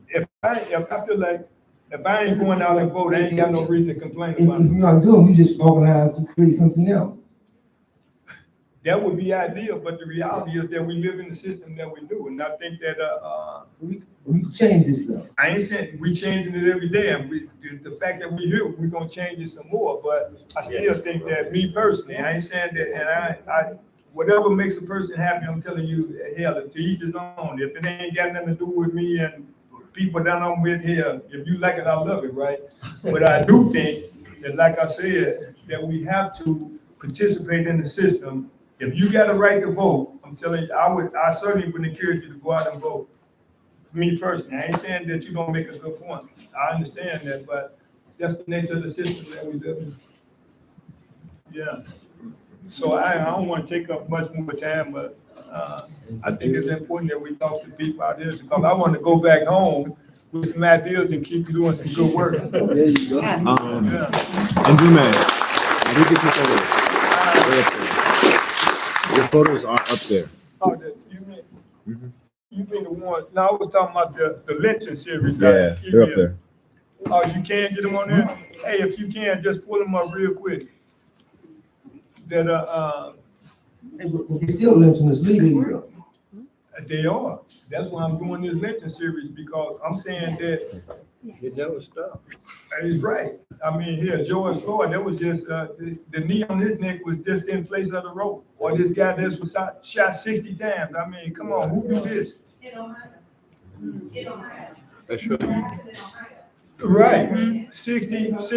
if I feel like if I ain't going out and vote, I ain't got no reason to complain about If it. you're not doing, you just organize to create something else. That would be ideal, but the reality is that we live in the system that we do, and I think that We can change this stuff. I ain't saying we changing it every day, and the fact that we here, we're gonna change it some more. But I still think that me personally, I ain't saying that, and I whatever makes a person happy, I'm telling you, hell, to each his own. If it ain't got nothing to do with me and people that I'm with here, if you like it, I love it, right? But I do think that, like I said, that we have to participate in the system. If you got a right to vote, I'm telling you, I certainly would encourage you to go out and vote. Me personally, I ain't saying that you don't make a good point. I understand that, but that's the nature of the system that we live in. Yeah. So I don't want to take up much more time, but I think it's important that we talk to people out there, because I want to go back home with some ideas and keep doing some good work. There you go. Yeah. Andrew, man, I did get your photos. Your photos are up there. Oh, you mean the one? No, I was talking about the lynching series. Yeah, they're up there. Oh, you can get them on there? Hey, if you can, just pull them up real quick. That They still lynching us legally though. they are. That's why I'm doing this lynching series, because I'm saying that You never stop. he's right. I mean, here, George Floyd, that was just the knee on his neck was just in place of the rope. Or this guy that was shot 60 times. I mean, come on, who do this? It don't matter. It don't matter. That's right. Right, 60 times.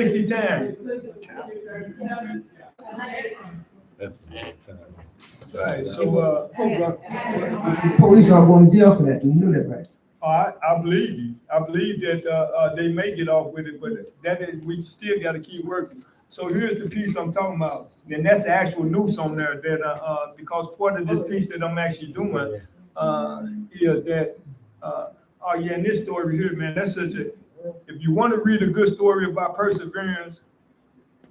Right, so, The police are going to jail for that. You knew that, right? I believe you. I believe that they may get off with it, but that is, we still got to keep working. So here's the piece I'm talking about, and that's the actual noose on there. That because part of this piece that I'm actually doing is that oh yeah, and this story here, man, that's such a. If you want to read a good story about perseverance,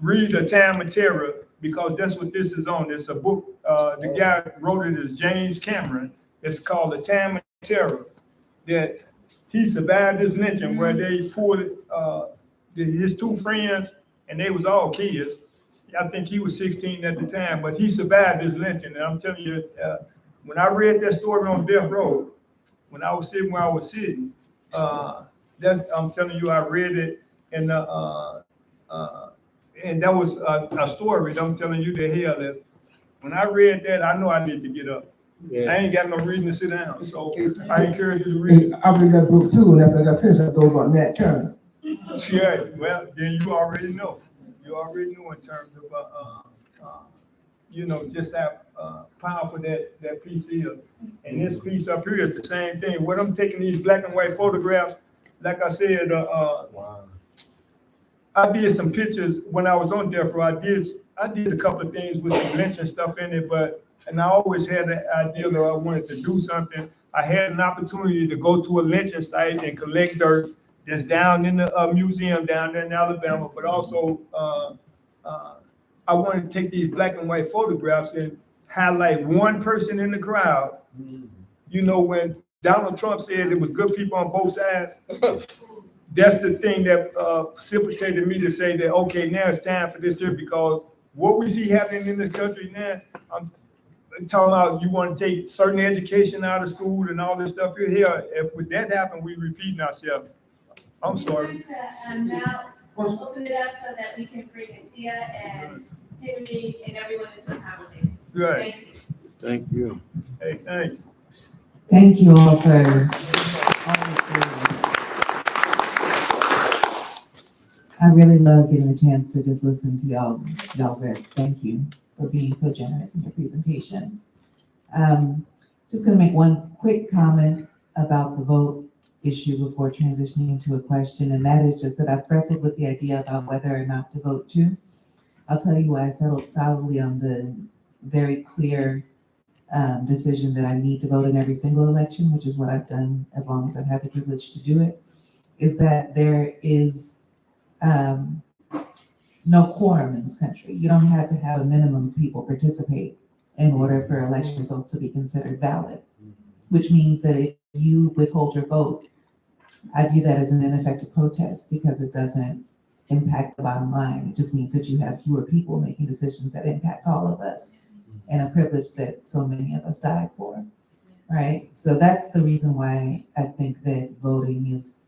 read A Time of Terror, because that's what this is on. It's a book. The guy wrote it is James Cameron. It's called A Time of Terror. That he survived this lynching where they pulled his two friends, and they was all kids. I think he was 16 at the time, but he survived this lynching. And I'm telling you, when I read that story on death row, when I was sitting where I was sitting, I'm telling you, I read it, and that was a story that I'm telling you the hell that when I read that, I know I need to get up. Yeah. I ain't got no reason to sit down, so I encourage you to read it. I read that book too, and after I got finished, I thought about Nat Turner. Yeah, well, then you already know. You already know in terms of, just how powerful that piece is. And this piece up here is the same thing. When I'm taking these black and white photographs, like I said, I did some pictures when I was on death row. I did a couple of things with some lynching stuff in it, and I always had the idea that I wanted to do something I had an opportunity to go to a lynching site and collect dirt that's down in the museum down there in Alabama, but also I wanted to take these black and white photographs and highlight one person in the crowd. You know, when Donald Trump said it was good people on both sides, that's the thing that precipitated me to say that, okay, now it's time for this here, because what we see happening in this country now, I'm talking about you want to take certain education out of school and all this stuff here. If with that happen, we repeating ourselves. I'm sorry. Now, we'll open it up so that we can bring Asia and Henry and everyone into the conversation. Right. Thank you. Thank you. Hey, thanks. Thank you all for all the stories. I really love getting a chance to just listen to y'all. Thank you for being so generous in your presentations. Just gonna make one quick comment about the vote issue before transitioning into a question, and that is just that I've wrestled with the idea about whether or not to vote to. I'll tell you why I settled solidly on the very clear decision that I need to vote in every single election, which is what I've done as long as I've had the privilege to do it, is that there is no quorum in this country. You don't have to have a minimum of people participate in order for election results to be considered valid, which means that if you withhold your vote, I view that as an ineffective protest because it doesn't impact the bottom line. It just means that you have fewer people making decisions that impact all of us, and a privilege that so many of us died for, right? So that's the reason why I think that voting is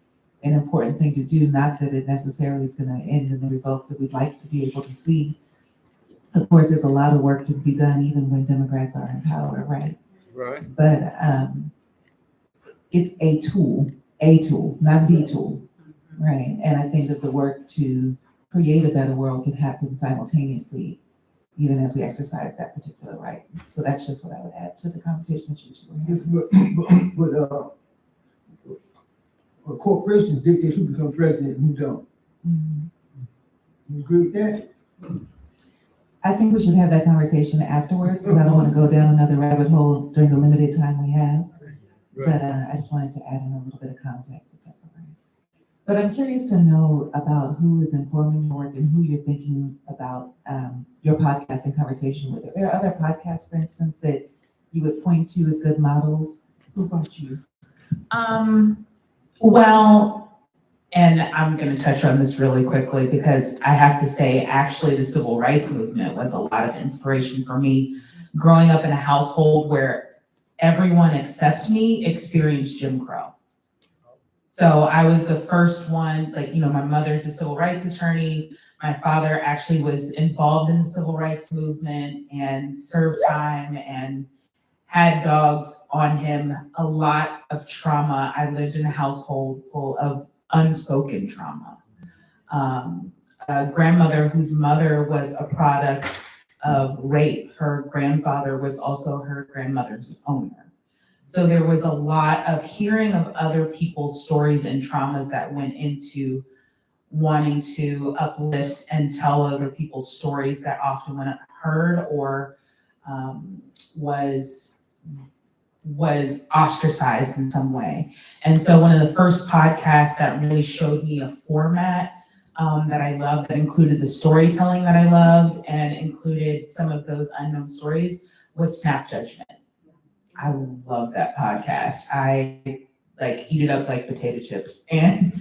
an important thing to do, not that it necessarily is going to end in the results that we'd like to be able to see. Of course, there's a lot of work to be done even when Democrats are in power, right? Right. But it's a tool, not the tool, right? And I think that the work to create a better world can happen simultaneously, even as we exercise that particular right. So that's just what I would add to the conversation that you two were having. This is what corporations dictate who become president and who don't. You agree with that? I think we should have that conversation afterwards, because I don't want to go down another rabbit hole during the limited time we have. But I just wanted to add in a little bit of context, if that's all right. But I'm curious to know about who is informing your work and who you're thinking about your podcast and conversation with. Are there other podcasts, for instance, that you would point to as good models? Who brought you? Well, and I'm going to touch on this really quickly because I have to say, actually, the civil rights movement was a lot of inspiration for me. Growing up in a household where everyone except me experienced Jim Crow. So I was the first one, my mother's a civil rights attorney. My father actually was involved in the civil rights movement and served time and had dogs on him, a lot of trauma. I lived in a household full of unspoken trauma. A grandmother whose mother was a product of rape. Her grandfather was also her grandmother's owner. So there was a lot of hearing of other people's stories and traumas that went into wanting to uplift and tell other people's stories that often went unheard or was ostracized in some way. And so one of the first podcasts that really showed me a format that I loved, that included the storytelling that I loved and included some of those unknown stories, was Snap Judgment. I love that podcast. I eat it up like potato chips. And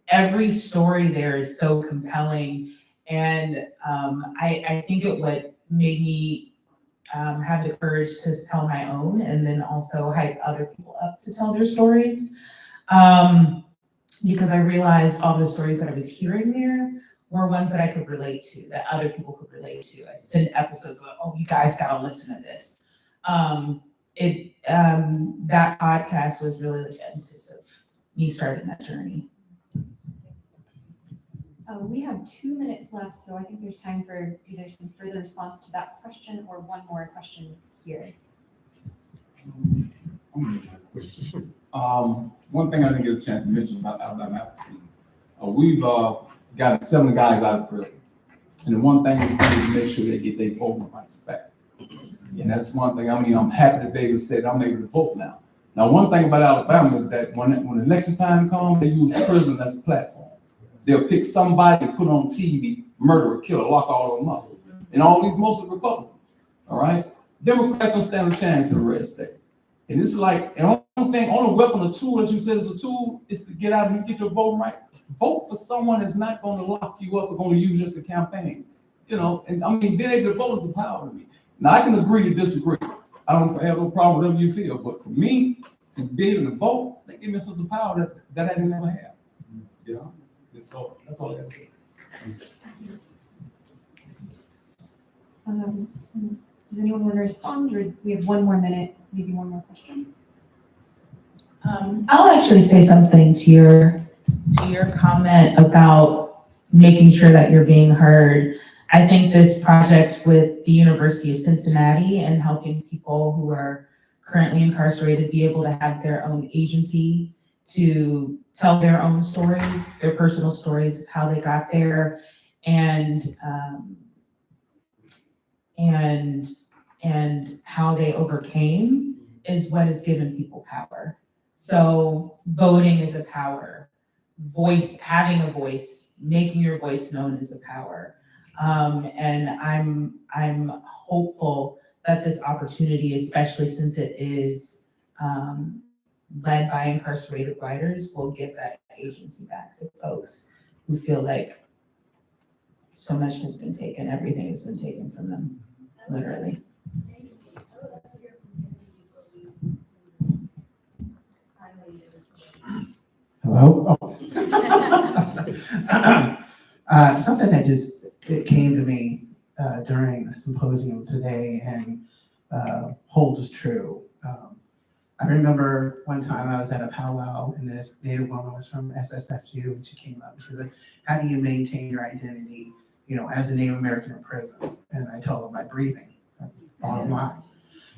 every story there is so compelling. And I think what made me have the courage to tell my own and then also hype other people up to tell their stories. Because I realized all the stories that I was hearing there were ones that I could relate to, that other people could relate to. I sent episodes of, oh, you guys gotta listen to this. That podcast was really the impetus of me starting that journey. We have 2 minutes left, so I think there's time for either some further response to that question or one more question here. One thing I didn't get a chance to mention about Alabama Advocacy, we've gotten 7 guys out of prison. And the one thing we do is make sure they get their voting rights back. And that's one thing, I mean, I'm happy to be able to say that I'm able to vote now. Now, one thing about Alabama is that when election time comes, they use prison as a platform. They'll pick somebody to put on TV, murder, kill, lock all of them up. And all these, mostly Republicans, all right? Democrats don't stand a chance in the red state. And it's like, and only weapon or tool that you said is a tool is to get out and get your vote right. Vote for someone that's not going to lock you up or going to use just a campaign. You know, and I mean, being able to vote is a power to me. Now, I can agree to disagree. I don't have no problem with whatever you feel, but for me, to be able to vote, they give me a sense of power that I didn't ever have. You know, and so that's all I got to say. Does anyone want to respond, or we have one more minute, maybe one more question? I'll actually say something to your comment about making sure that you're being heard. I think this project with the University of Cincinnati and helping people who are currently incarcerated be able to have their own agency to tell their own stories, their personal stories of how they got there, and how they overcame is what has given people power. So voting is a power. Having a voice, making your voice known is a power. And I'm hopeful that this opportunity, especially since it is led by incarcerated writers, will give that agency back to folks who feel like so much has been taken, everything has been taken from them, literally. Hello? Oh. Something that it came to me during the symposium today and holds true. I remember one time I was at a powwow and this Native woman was from SSFU and she came up and she said, how do you maintain your identity, you know, as a Native American in prison? And I told her by breathing, bottom line.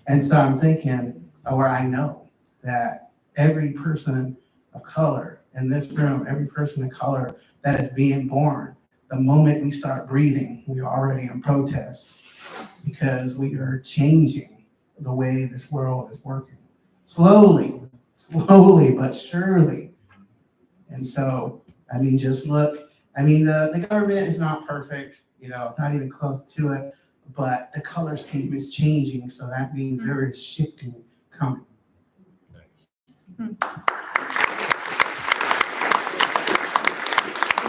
And so I'm thinking, or I know that every person of color in this room, every person of color that is being born, the moment we start breathing, we are already in protest because we are changing the way this world is working. Slowly, but surely. And so, I mean, just look, I mean, the government is not perfect, you know, not even close to it, but the color scheme is changing. So that means there is shifting coming. Thank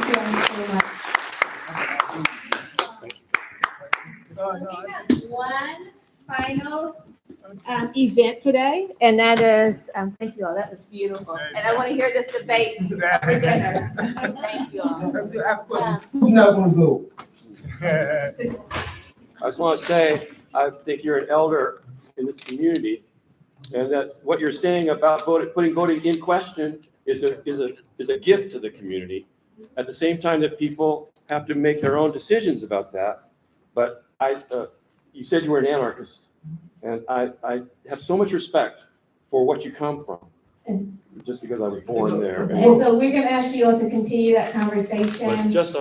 you guys so much. One final event today, and that is, thank you all, that was beautiful. And I want to hear this debate for dinner. Thank you all. Who's not gonna go? I just want to say, I think you're an elder in this community, and that what you're saying about putting voting in question is a gift to the community. At the same time that people have to make their own decisions about that. But you said you were an anarchist, and I have so much respect for what you come from, just because I was born there. And so we're gonna ask you all to continue that conversation. But just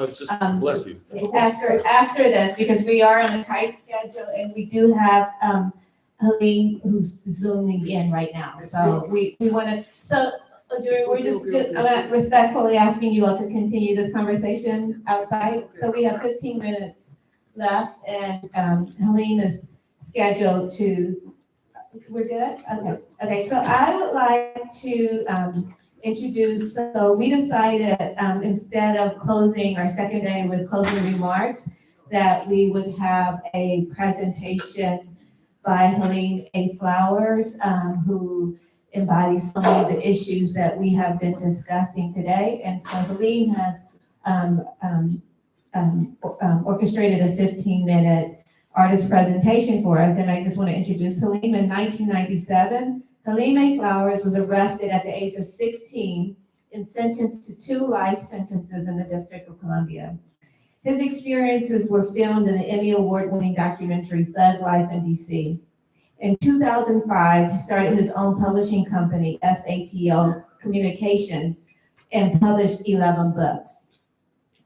bless you. After this, because we are on a tight schedule and we do have, Helene who's zooming in right now. So we wanna, we're just respectfully asking you all to continue this conversation outside. So we have 15 minutes left and, Helene is scheduled to, we're good? Okay, so I would like to introduce, so we decided instead of closing our second day with closing remarks, that we would have a presentation by Helene A. Flowers, who embodies so many of the issues that we have been discussing today. And so Helene has orchestrated a 15-minute artist presentation for us, and I just want to introduce Helene. In 1997, Helene A. Flowers was arrested at the age of 16 and sentenced to 2 life sentences in the District of Columbia. His experiences were filmed in the Emmy Award-winning documentary Thug Life in DC. In 2005, he started his own publishing company, SATO Communications, and published 11 books.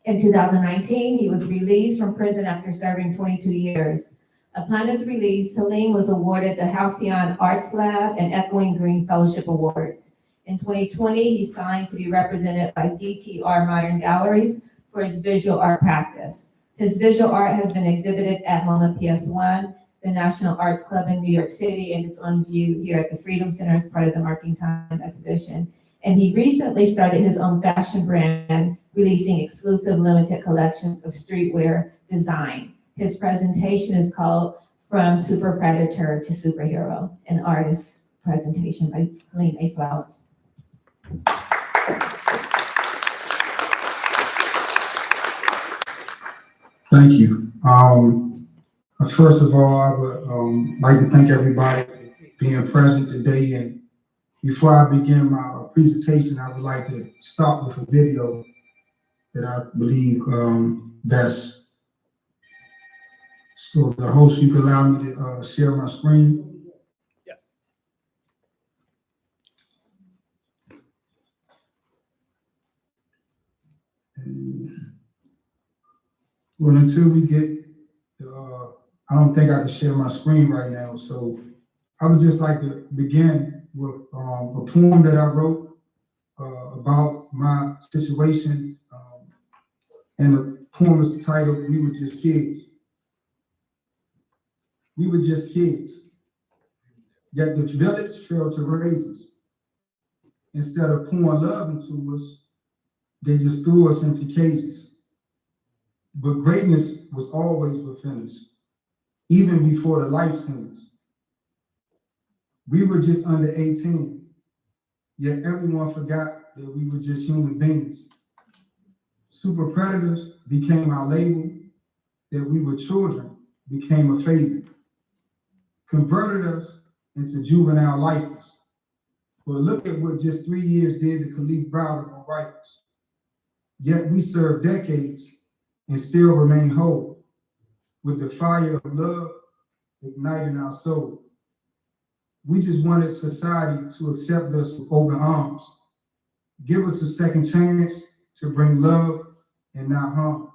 In 2019, he was released from prison after serving 22 years. Upon his release, Halim was awarded the Halcyon Arts Lab and Echoing Green Fellowship Awards. In 2020, he signed to be represented by DTR Modern Galleries for his visual art practice. His visual art has been exhibited at MoMA PS1, the National Arts Club in New York City, and it's on view here at the Freedom Center as part of the Marking Time exhibition. And he recently started his own fashion brand, releasing exclusive limited collections of streetwear design. His presentation is called From Super Predator to Superhero, an artist presentation by Halim A. Flowers. Thank you. First of all, I would like to thank everybody for being present today. And before I begin my presentation, I would like to start with a video that I believe best. So the host, you can allow me to share my screen. Yes. Well, until we get, I don't think I can share my screen right now. So I would just like to begin with a poem that I wrote about my situation. And the poem is titled, We Were Just Kids. We were just kids, yet the village failed to raise us. Instead of pouring love into us, they just threw us into cages. But greatness was always within us, even before the life sentence. We were just under 18, yet everyone forgot that we were just human beings. Super predators became our label, that we were children became a fable. Converted us into juvenile lifers. But look at what just 3 years did to Khalif Browder and Rikers. Yet we served decades and still remain whole, with the fire of love igniting our soul. We just wanted society to accept us with open arms. Give us a second chance to bring love and not harm.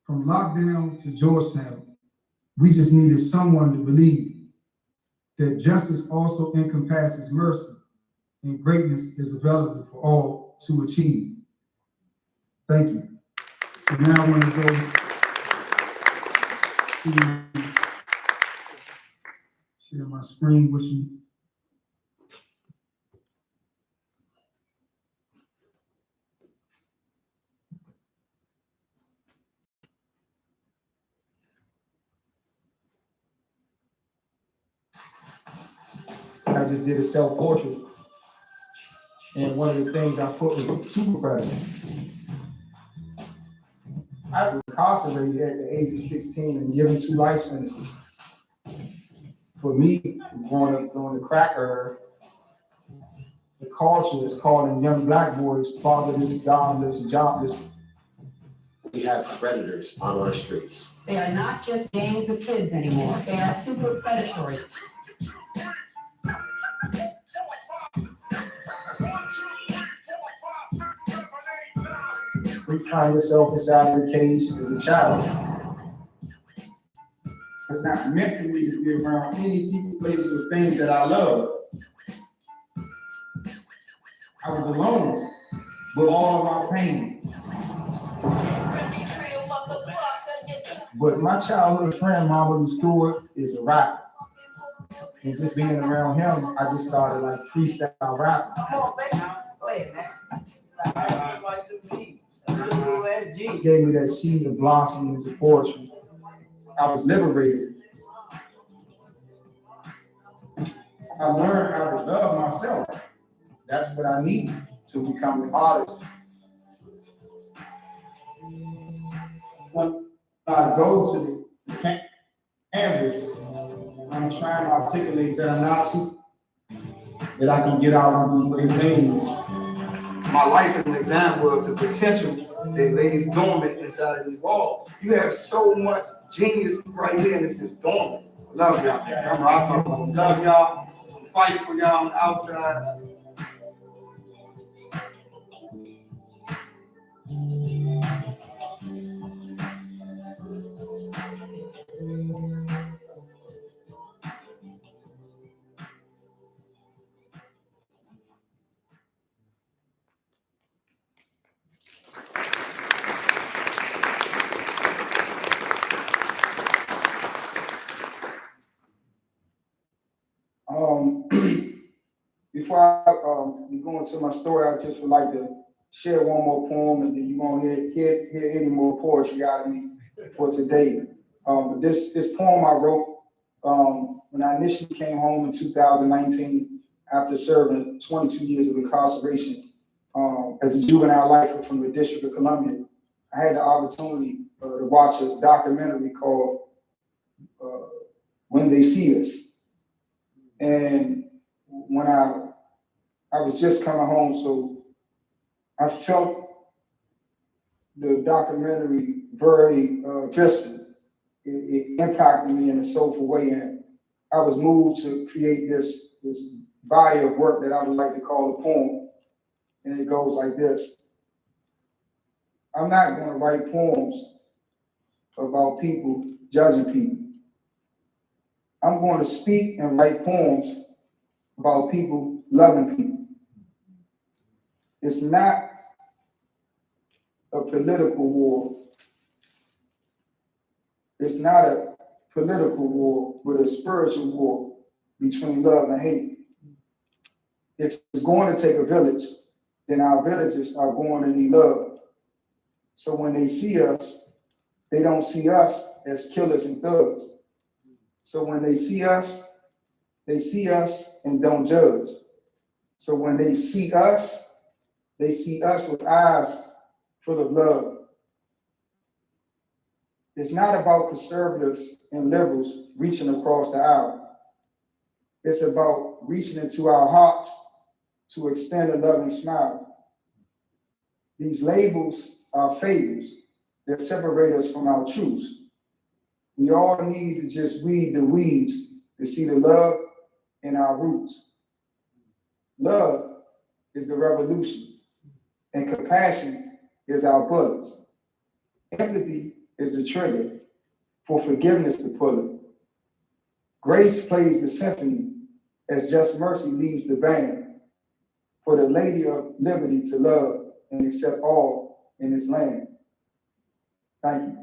From lockdown to Georgetown, we just needed someone to believe that justice also encompasses mercy and greatness is available for all to achieve. Thank you. So now I want to go to share my screen with you. I just did a self-portrait. And one of the things I put was super predator. I was incarcerated at the age of 16 and given 2 life sentences. For me, growing up during the crack era, the culture is calling young black boys fatherless, godless, jobless. We have predators on our streets. They are not just gangs of kids anymore. They are super predators. You find yourself inside of the cage as a child. It's not meant for me to be around any people, places, or things that I love. I was alone with all of my pain. But my childhood friend, Mama Stewart, is a rapper. And just being around him, I just started like freestyle rapping. He gave me that seed of blossoming into poetry. I was liberated. I learned how to love myself. That's what I need to become an artist. When I go to the canvas, I'm trying to articulate that I'm not super, that I can get out of these things. My life is an example of the potential that lays dormant inside of these walls. You have so much genius right here, and it's just dormant. I love y'all. Remember, I talk about love y'all, fight for y'all on the outside. before I go into my story, I just would like to share one more poem, and then you won't hear any more poetry out of me for today. This poem I wrote when I initially came home in 2019 after serving 22 years of incarceration as a juvenile lifer from the District of Columbia. I had the opportunity to watch a documentary called When They See Us. And when I was just coming home, so I felt the documentary very visceral. It impacted me in a soulful way, and I was moved to create this body of work that I would like to call a poem. And it goes like this. I'm not going to write poems about people judging people. I'm going to speak and write poems about people loving people. It's not a political war. It's not a political war, but a spiritual war between love and hate. If it's going to take a village, then our villages are going to need love. So when they see us, they don't see us as killers and thugs. So when they see us and don't judge. So when they see us with eyes full of love. It's not about conservatives and liberals reaching across the aisle. It's about reaching into our hearts to extend a loving smile. These labels are favors that separate us from our truths. We all need to just weed the weeds to see the love in our roots. Love is the revolution, and compassion is our bullets. Empathy is the trigger for forgiveness to pull it. Grace plays the symphony as just mercy leads the band for the Lady of Liberty to love and accept all in this land. Thank you.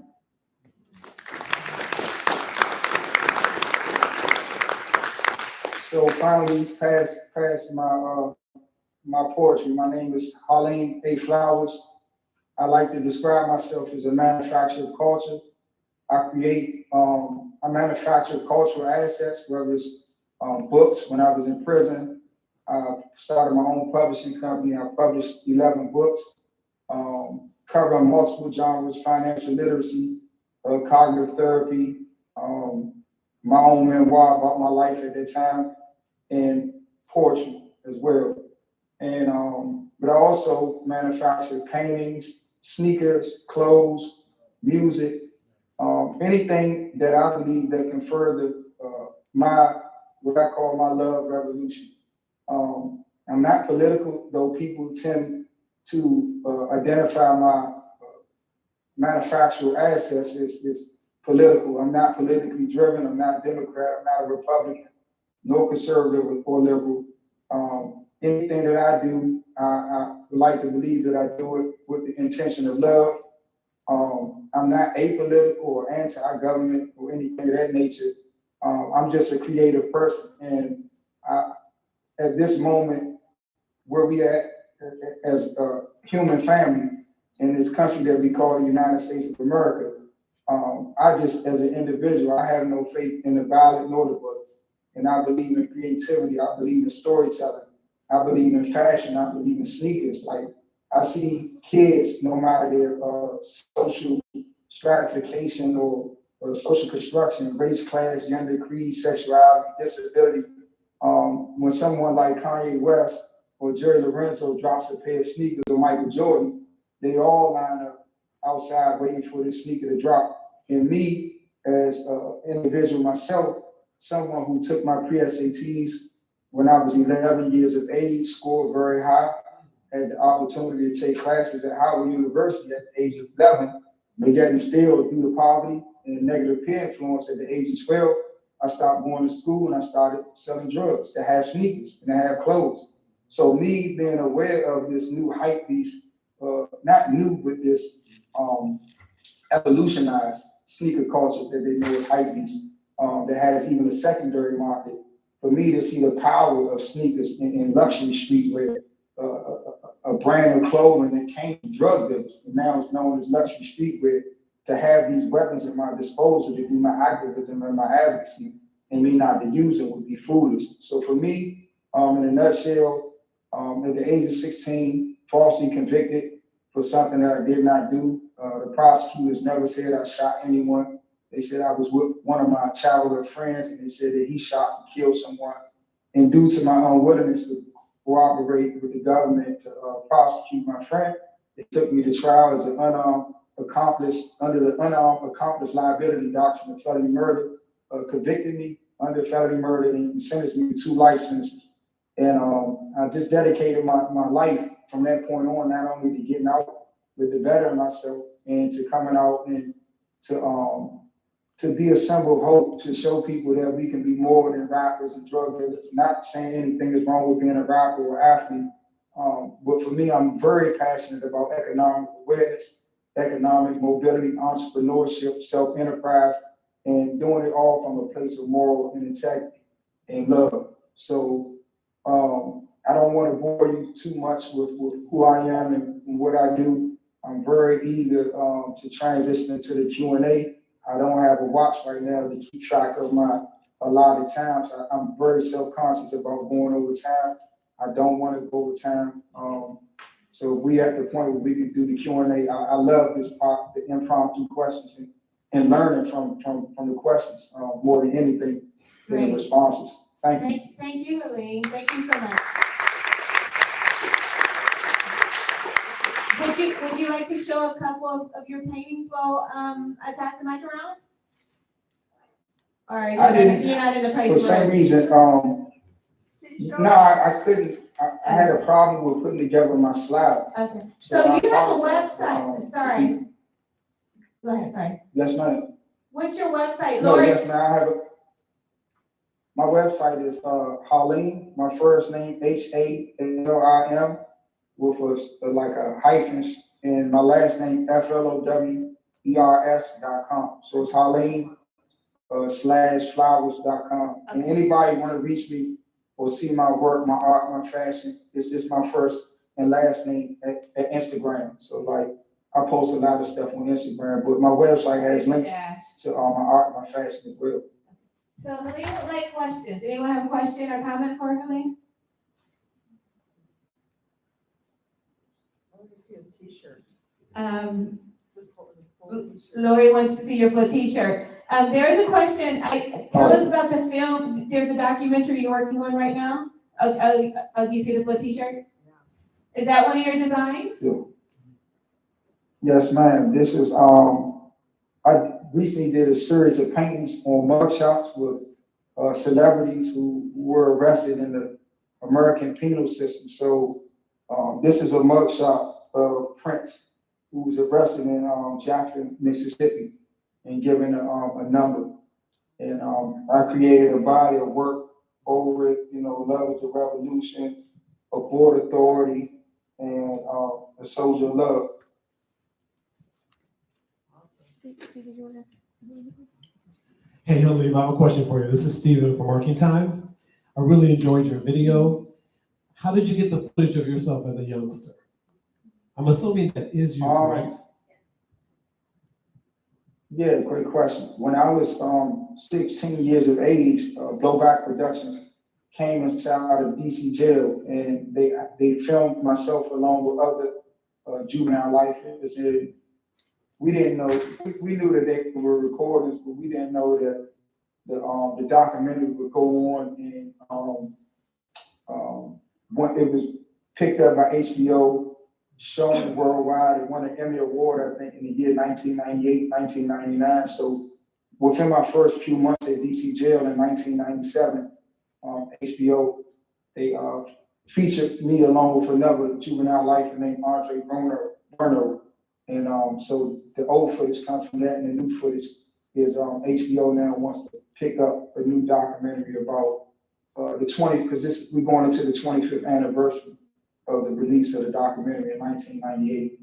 So finally, past my poetry. My name is Harlene A. Flowers. I like to describe myself as a manufacturer of culture. I manufacture cultural assets, whether it's books. When I was in prison, I started my own publishing company. I published 11 books, covering multiple genres: financial literacy, cognitive therapy, my own memoir about my life at that time, and poetry as well. And but I also manufacture paintings, sneakers, clothes, music, anything that I believe that can further what I call my love revolution. I'm not political, though people tend to identify my manufactural assets as political. I'm not politically driven. I'm not Democrat. I'm not a Republican, no conservative or liberal. Anything that I do, I like to believe that I do it with the intention of love. I'm not apolitical or anti-government or anything of that nature. I'm just a creative person. And at this moment, where we at as a human family in this country that we call the United States of America, I just, as an individual, I have no faith in the ballot nor the vote. And I believe in creativity. I believe in storytelling. I believe in fashion. I believe in sneakers. Like, I see kids, no matter their social stratification or social construction, race, class, gender, creed, sexuality, disability. When someone like Kanye West or Jerry Lorenzo drops a pair of sneakers or Michael Jordan, they all line up outside waiting for this sneaker to drop. And me, as an individual myself, someone who took my pre-SATs when I was 11 years of age, scored very high, had the opportunity to take classes at Howard University at the age of 11, but yet and still, due to poverty and negative peer influence at the age of 12, I stopped going to school and I started selling drugs to have sneakers and to have clothes. So me being aware of this new hype beast, not new, but this evolutionized sneaker culture that they know is hype beast, that has even a secondary market. for me to see the power of sneakers in luxury streetwear, a brand of clothing that came from drug dealers, and now it's known as luxury streetwear, to have these weapons at my disposal to do my activism and my advocacy, and me not to use it would be foolish. So for me, in a nutshell, at the age of 16, falsely convicted for something that I did not do. The prosecutors never said I shot anyone. They said I was with one of my childhood friends, and they said that he shot and killed someone. And due to my unwillingness to cooperate with the government to prosecute my friend, they took me to trial as an unarmed accomplice under the unarmed accomplice liability doctrine of felony murder, convicted me under felony murder and sentenced me to 2 life sentences. And I just dedicated my life from that point on, not only to getting out, but to better myself and to coming out and to be a symbol of hope, to show people that we can be more than rappers and drug dealers. Not saying anything is wrong with being a rapper or athlete, but for me, I'm very passionate about economic awareness, economic mobility, entrepreneurship, self-enterprise, and doing it all from a place of moral and integrity and love. So I don't want to bore you too much with who I am and what I do. I'm very eager to transition into the Q&A. I don't have a watch right now to keep track of my allotted time. So I'm very self-conscious about going over time. I don't want to go over time. So we at the point where we can do the Q&A. I love this part, the impromptu questions and learning from the questions more than anything than the responses. Thank you. Thank you, Elaine. Thank you so much. Would you like to show a couple of your paintings while I pass the mic around? Or you're not in a place for some reason, no, I couldn't. I had a problem with putting together my slide. Okay. So you have a website. Sorry. Go ahead. Sorry. Yes, ma'am. What's your website, No, Lori? yes, ma'am. I have my website is Halim, my first name, Halim, with like a hyphen, and my last name, FLOWERS.com. So it's Halim /flowers.com. And anybody want to reach me or see my work, my art, my fashion, it's just my first and last name at Instagram. So like I post a lot of stuff on Instagram, but my website has links to my art, my fashion as well. So Helene would like questions. Anyone have a question or comment for Helene? I want to see his t-shirt. Lori wants to see your full t-shirt. There is a question. Tell us about the film. There's a documentary you're working on right now. You see the full t-shirt? Is that one of your designs? Yeah. Yes, ma'am. This is I recently did a series of paintings on mugshots with celebrities who were arrested in the American penal system. So this is a mugshot of Prince, who was arrested in Jackson, Mississippi, and given a number. And I created a body of work over it, Love is a Revolution, Abort Authority, and A Soldier of Love. Hey, Halim, I have a question for you. This is Steven from Working Time. I really enjoyed your video. How did you get the footage of yourself as a youngster? I'm assuming that is you, correct? Yeah, great question. When I was 16 years of age, Blowback Productions came inside of DC jail, and they filmed myself along with other juvenile lifers. And we didn't know, we knew that they were recordings, but we didn't know that the documentary would go on, and when it was picked up by HBO, shown worldwide. It won an Emmy Award, I think, in the year 1998, 1999. So within my first few months at DC jail in 1997, HBO, they featured me along with another juvenile lifer named Andre Bruno. And so the old footage comes from that, and the new footage is HBO now wants to pick up a new documentary about because we're going into the 25th anniversary of the release of the documentary in 1998.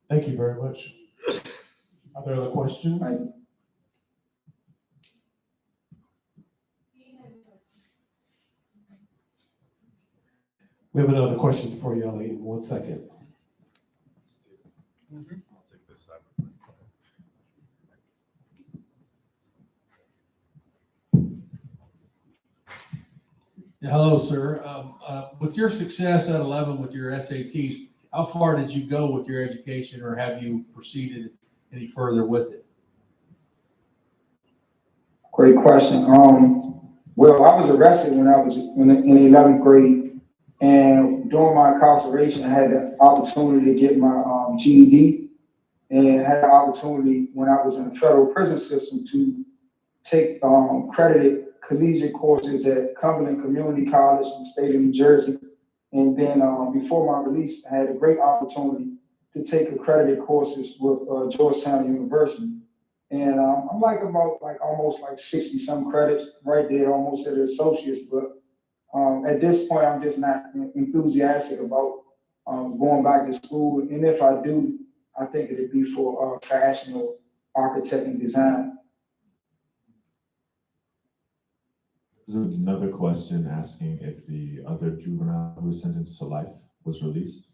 Thank you very much. Are there other questions? We have another question for you, Elaine. 1 second. Hello, sir. With your success at 11 with your SATs, how far did you go with your education, or have you proceeded any further with it? Great question. Well, I was arrested when I was in 11th grade, and during my incarceration, I had the opportunity to get my GED, and I had the opportunity when I was in the federal prison system to take credited collegiate courses at Cumberland Community College in the state of New Jersey. And then before my release, I had a great opportunity to take accredited courses with Georgetown University. And I'm almost 60 some credits right there, almost at an associate's. But at this point, I'm just not enthusiastic about going back to school. And if I do, I think it'd be for fashion or architect and design. There's another question asking if the other juvenile who was sentenced to life was released.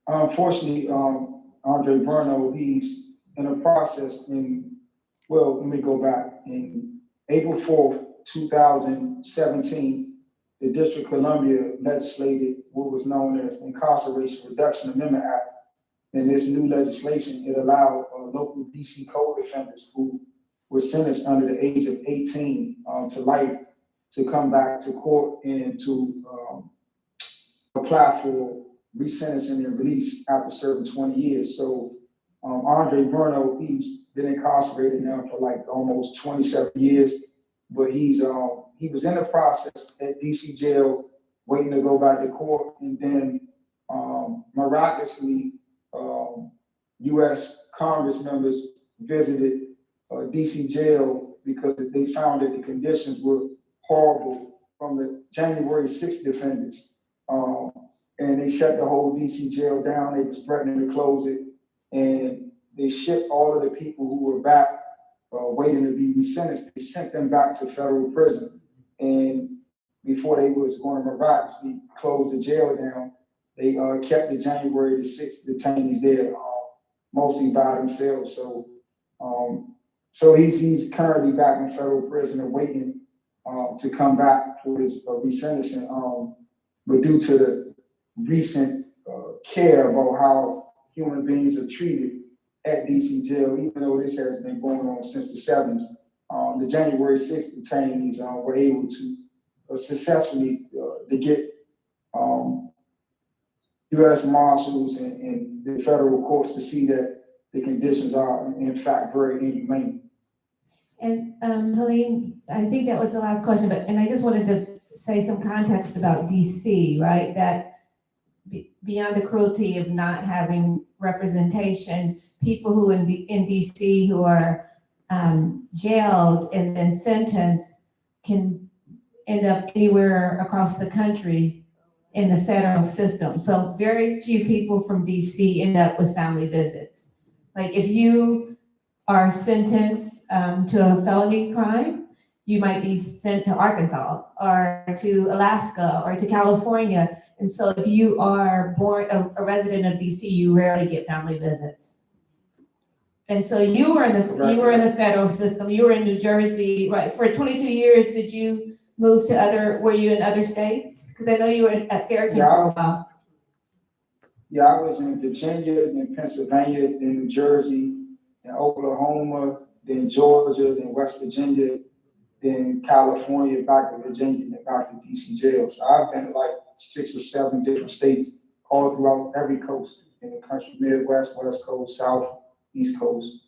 Unfortunately, Andre Bruno, he's in a process let me go back. In April 4th, 2017, the District of Columbia legislated what was known as the Incarceration Reduction Amendment Act. And this new legislation, it allowed local DC co-defendants who were sentenced under the age of 18 to life to come back to court and to apply for resentencing and release after serving 20 years. So Andre Bruno, he's been incarcerated now for almost 27 years, but he was in the process at DC jail waiting to go back to court, and then miraculously U.S. Congress members visited DC jail because they found that the conditions were horrible from the January 6th defendants. And they shut the whole DC jail down. They was threatening to close it. And they shipped all of the people who were back waiting to be resentenced. They sent them back to federal prison. And before they was going to miraculously close the jail down, they kept the January 6th detainees there, mostly by themselves. So he's currently back in federal prison and waiting to come back for his resentencing. But due to the recent care about how human beings are treated at DC jail, even though this has been going on since the 70s, the January 6th detainees were able to successfully to get U.S. Marshals and the federal courts to see that the conditions are in fact very inhumane. And Helene, I think that was the last question, and I just wanted to say some context about DC, right? That beyond the cruelty of not having representation, people who in DC who are jailed and then sentenced can end up anywhere across the country in the federal system. So very few people from DC end up with family visits. Like if you are sentenced to a felony crime, you might be sent to Arkansas or to Alaska or to California. And so if you are born a resident of DC, you rarely get family visits. And so you were in the federal system, you were in New Jersey, right? For 22 years, did you move to were you in other states? Because I know you were at Fairton for a while. Yeah, I was in Virginia, then Pennsylvania, then New Jersey, then Oklahoma, then Georgia, then West Virginia, then California, back to Virginia, and back to DC jail. So I've been to 6 or 7 different states, all throughout every coast in the country: Midwest, West Coast, South, East Coast.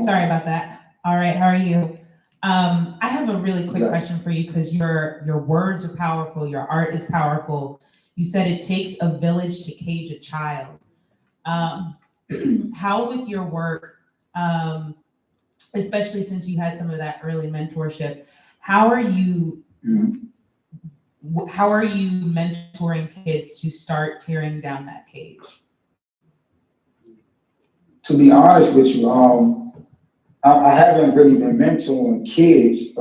Sorry about that. All right, how are you? I have a really quick question for you because your words are powerful, your art is powerful. You said it takes a village to cage a child. How with your work, especially since you had some of that early mentorship, how are you mentoring kids to start tearing down that cage? to be honest with you, I haven't really been mentoring kids.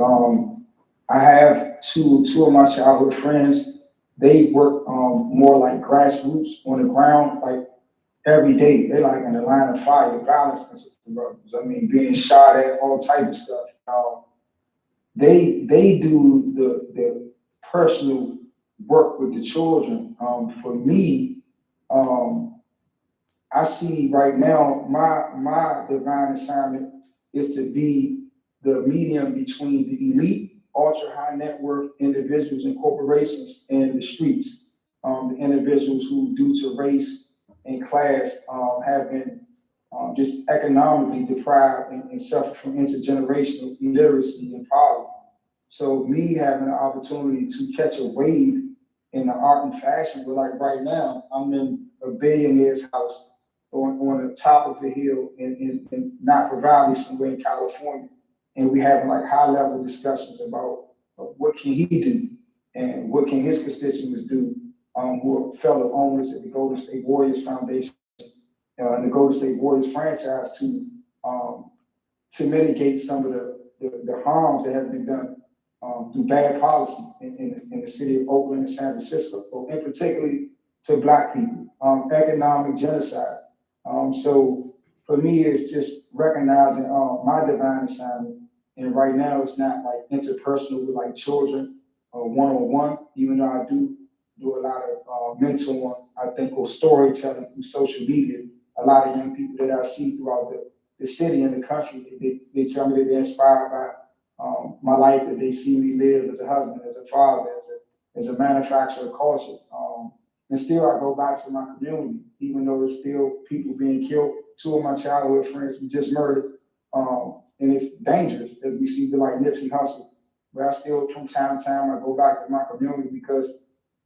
I have two of my childhood friends. They work more like grassroots on the ground, like every day. They're like in the line of fire, violence against brothers. I mean, being shot at, all type of stuff. They do the personal work with the children. For me, I see right now my divine assignment is to be the medium between the elite, ultra high net worth individuals and corporations and the streets. The individuals who, due to race and class, have been just economically deprived and suffer from intergenerational illiteracy and poverty. So me having an opportunity to catch a wave in the art and fashion, but like right now, I'm in a billionaire's house on the top of the hill in Napa Valley, somewhere in California. And we having like high level discussions about what can he do and what can his constituents do, who are fellow owners at the Golden State Warriors Foundation and the Golden State Warriors franchise to mitigate some of the harms that have been done through bad policy in the city of Oakland and San Francisco, and particularly to Black people, economic genocide. So for me, it's just recognizing my divine assignment. And right now, it's not like interpersonal with like children or one-on-one, even though I do a lot of mentoring, I think, or storytelling through social media. A lot of young people that I see throughout the city and the country, they tell me that they're inspired by my life, that they see me live as a husband, as a father, as a manufacturer of culture. And still I go back to my community, even though there's still people being killed. Two of my childhood friends were just murdered. And it's dangerous as we see the like Nipsey Hussle. But I still, from time to time, I go back to my community because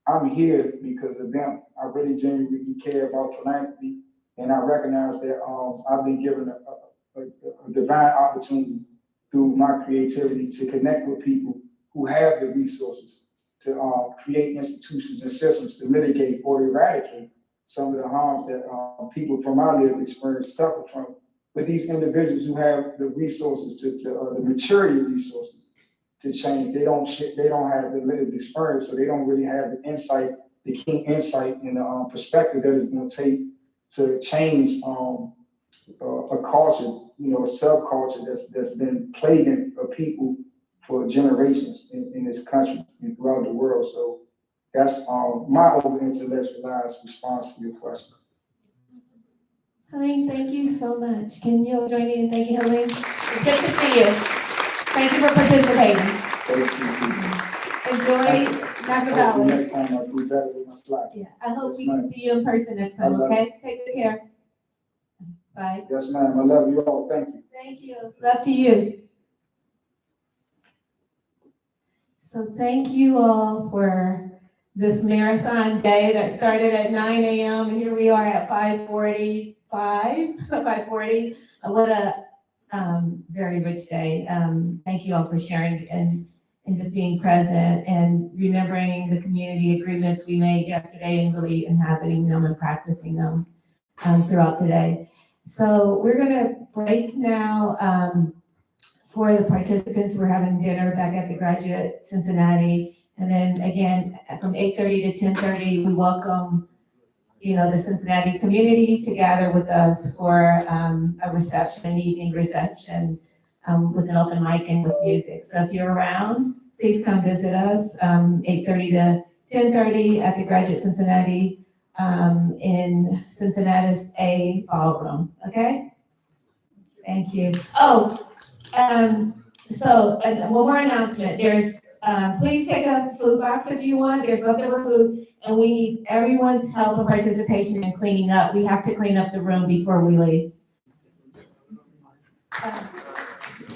I'm here because of them. I really genuinely care about philanthropy. And I recognize that I've been given a divine opportunity through my creativity to connect with people who have the resources to create institutions and systems to mitigate or eradicate some of the harms that people from our lived experience suffer from. But these individuals who have the resources the material resources to change, they don't have the lived experience, so they don't really have the insight, the keen insight and the perspective that it's going to take to change a culture, a subculture that's been plaguing people for generations in this country and throughout the world. So that's my over-intellectualized response to your question. Helene, thank you so much. Can you join me in thanking Helene? It's good to see you. Thank you for participating. Enjoy Napa Valley. Next time I'll do better with my slides. Yeah, I hope we can see you in person next time, okay? Take good care. Bye. Yes, ma'am. I love you all. Thank you. Thank you. Love to you. So thank you all for this marathon day that started at 9 a.m. and here we are at 5:40. What a very rich day. Thank you all for sharing and just being present and remembering the community agreements we made yesterday and really inhabiting them and practicing them throughout today. So we're gonna break now. For the participants, we're having dinner back at the Graduate Cincinnati. And then again, from 8:30 to 10:30, we welcome the Cincinnati community to gather with us for a reception, an evening reception with an open mic and with music. So if you're around, please come visit us, 8:30 to 10:30 at the Graduate Cincinnati in Cincinnati's A Ballroom, okay? Thank you. So one more announcement. There's, please take a food box if you want. There's leftover food, and we need everyone's help and participation in cleaning up. We have to clean up the room before we leave.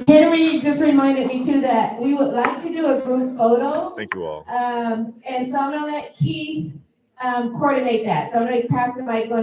Henry just reminded me too that we would like to do a group photo. Thank you all. And so I'm gonna let Keith coordinate that. So I'm gonna pass the mic on